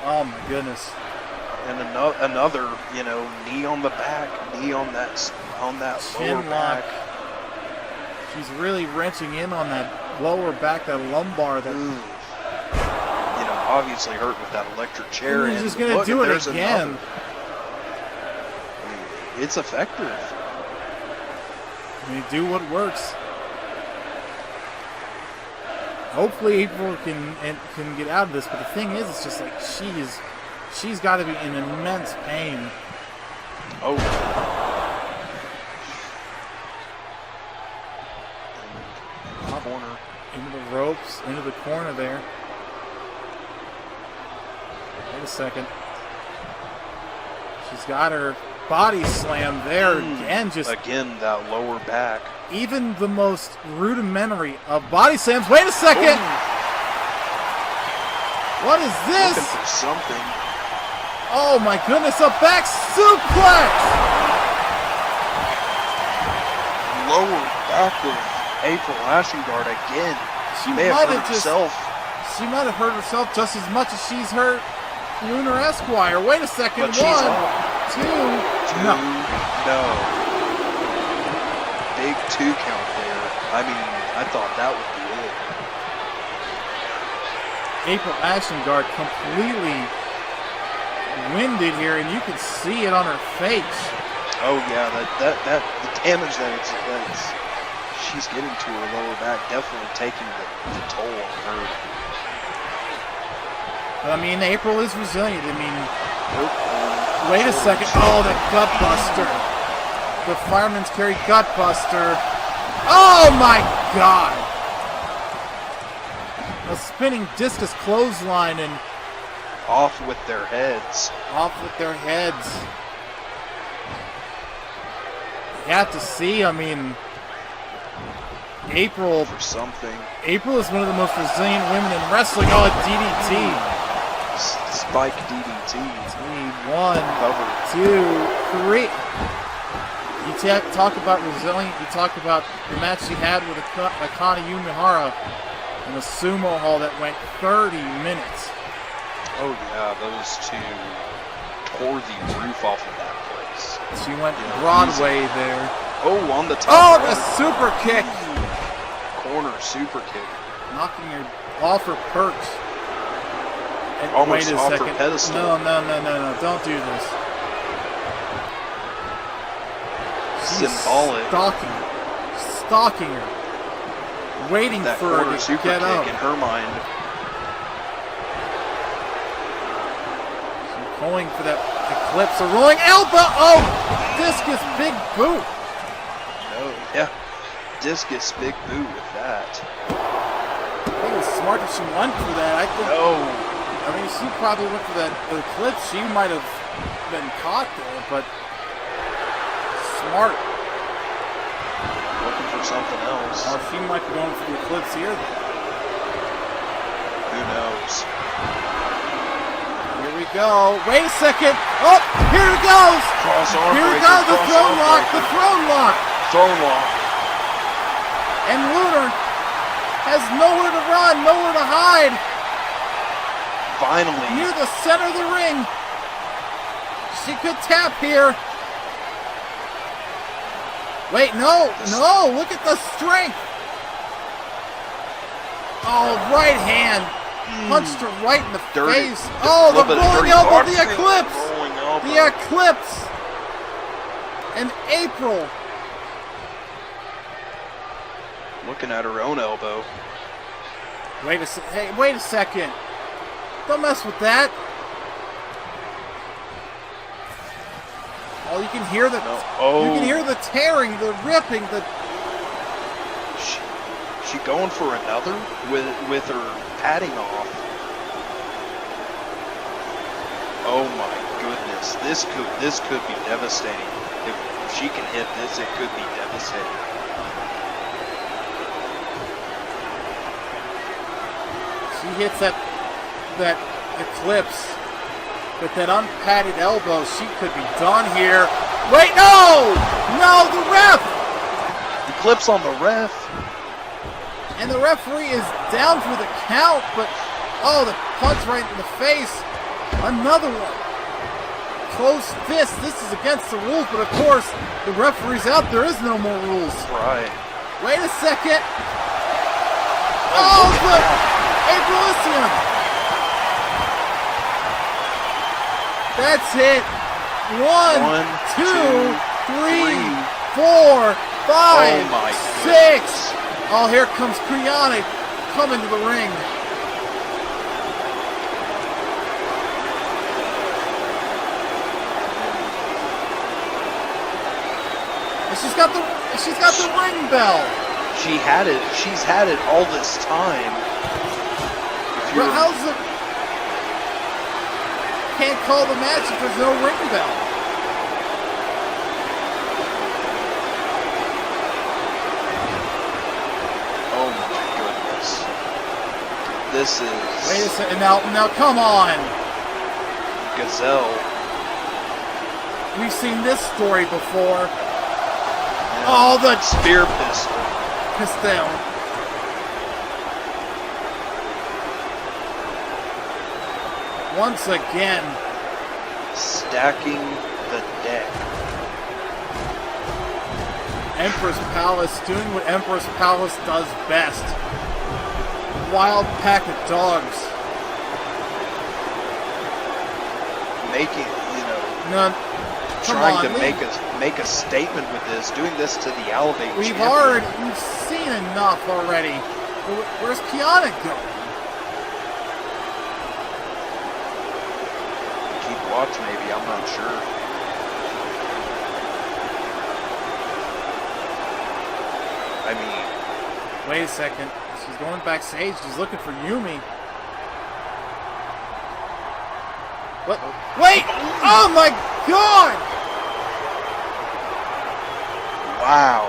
Oh my goodness. And another, knee on the back, knee on that chin lower lock. back. She's really wrenching in on that lower back, that lumbar. That obviously hurt with that electric chair. And he's just going to do it again. I mean, it's effective. I mean, do what works. Hopefully April can get out of this, but the thing is, it's just like she's got to be in immense pain. Oh. Corner. Into the ropes, into the corner there. Wait a second. She's got her body slam there again. Again, that lower back. Even the most rudimentary of body slams. Wait a second! Ooh. What is this? Looking for something. Oh my goodness, a back suplex! Lower back of April Ashengard again. She may have hurt herself. She might have hurt herself just as much as she's hurt Lunar Esquire. Wait a second. But she's up. Two. No. Big 2 count there. I mean, I thought that would be it. April Ashengard completely winded here, and you can see it on her face. Oh yeah, that the damage that she's getting to her lower back definitely taking the toll on her. But I mean, April is resilient. I mean, wait a second. Oh, the gut buster. The Fireman's Carry gut buster. Oh my God! A spinning discus clothesline and off with their heads. You have to see, I mean, April for something. April is one of the most resilient women in wrestling. Oh, a DDT. Spike DDT. 1, 2, 3. You talk about resilient. You talk about the match she had with Akane Yumihara in the sumo hall that went 30 minutes. Oh yeah, those two tore the roof off of that place. She went Broadway there. Oh, on the top. Oh, the super kick. Corner super kick. Knocking her off her perch. And almost wait a off second. her pedestal. No. Don't do this. She's symbolic. Stalking her. Waiting that for her to super get kick up. in her mind. She's going for that eclipse. A rolling elbow. Oh, discus big boot. Oh, yeah. Discus big boot with that. Look was smart that she went for that. I think. No. I mean, she probably went for that eclipse. She might have been caught there, but smart. Looking for something else. Or she might be going for the eclipse here. Who knows? Here we go. Wait a second. Oh, here it goes. Cross arm Here we breaker, go. The cross throne arm lock. breaker. The throne lock. Throne lock. And Lunar has nowhere to run, nowhere to hide. Finally. Near the center of the ring. She could tap here. Wait, no, no, look at the strength. Oh, right hand. Punched her right in the Dirty. face. Oh, the Little bit of rolling dirty elbow, the boxing. eclipse. Rolling elbow. The eclipse. And April. Looking at her own elbow. Wait a second. Don't mess with that. Oh, you can hear the Oh. you can hear the tearing, the ripping, the She going for another with her padding off. Oh my goodness. This could be devastating. If she can hit this, it could be devastating. she hits that eclipse with that unpadded elbow. She could be done here. Wait, no! No, the ref! Eclipse on the ref. And the referee is down for the count, but oh, the punch right in the face. Another one. Close fist. This is against the rules, but of course, the referee's out. There is no more rules. Right. Wait a second. Oh, the Aprilissium. That's it. One, two, three, 4, 5, Oh my 6. goodness. Oh, here comes Kriana coming to the ring. And she's got the ring bell. She had it. She's had it all this time. If But you're- how's it? Can't call the match if there's no ring bell. Oh my goodness. This is Wait a second. Now, come on. Gazelle. We've seen this story before. Oh, the Spear pistol. pistol. Once again, Stacking the deck. Empress Palace doing what Empress Palace does best. Wild pack of dogs. Making, None. Come trying on, to make a statement with this, doing this to the Alevation we've seen enough already. Where's Kiana going? Keep watch, maybe. I'm not sure. I mean, Wait a second. She's going backstage. She's looking for Yumi. What? Wait! Oh my God! wow.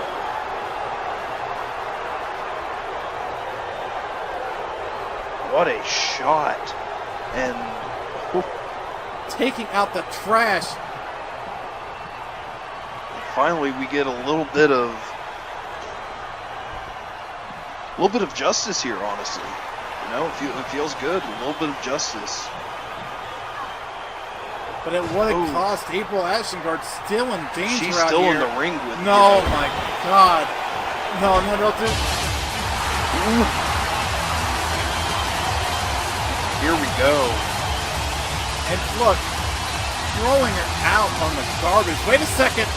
What a shot. And Taking out the trash. finally we get a little bit of justice here, honestly. You know, it feels good. A little bit of justice. But at what it Ooh. cost, April Ashengard still in danger She's out still here. in the ring with No, you. my God. No, don't do. Here we go. And look, throwing her out on the garbage. Wait a second.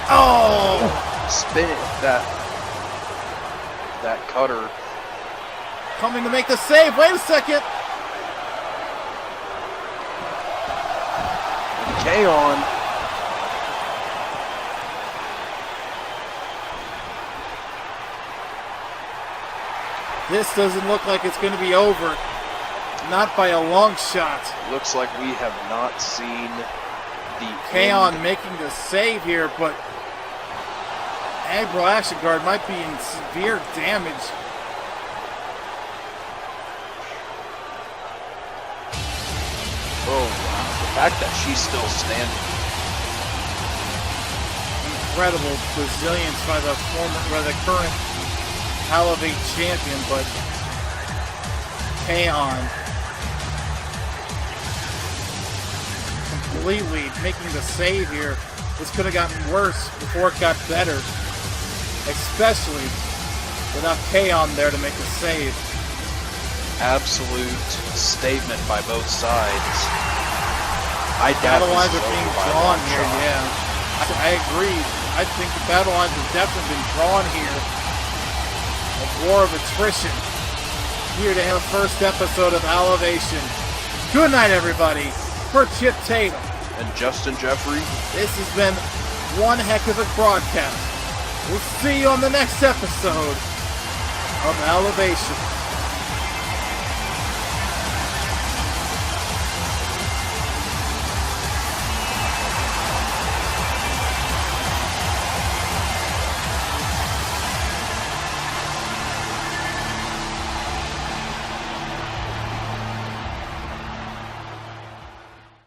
Oh! Spin that cutter. Coming to make the save. Wait a second. K-on. This doesn't look like it's going to be over. Not by a long shot. Looks like we have not seen the Kaon end. making the save here, but Admiral Action Guard might be in severe damage. Oh, wow. The fact that she's still standing. Incredible resilience by the current Alevate champion, but Kaon completely making the save here. This could have gotten worse before it got better, especially without Kaon there to make the save. Absolute statement by both sides. I doubt Battle lines this are is being over by a drawn long here, shot. yeah. I agree. I think the battle lines have definitely been drawn here. A war of attrition. Here to have the first episode of Alevation. Good night, everybody. For Chip Tatum. And Justin Jeffrey, This has been one heck of a broadcast. We'll see you on the next episode of Alevation.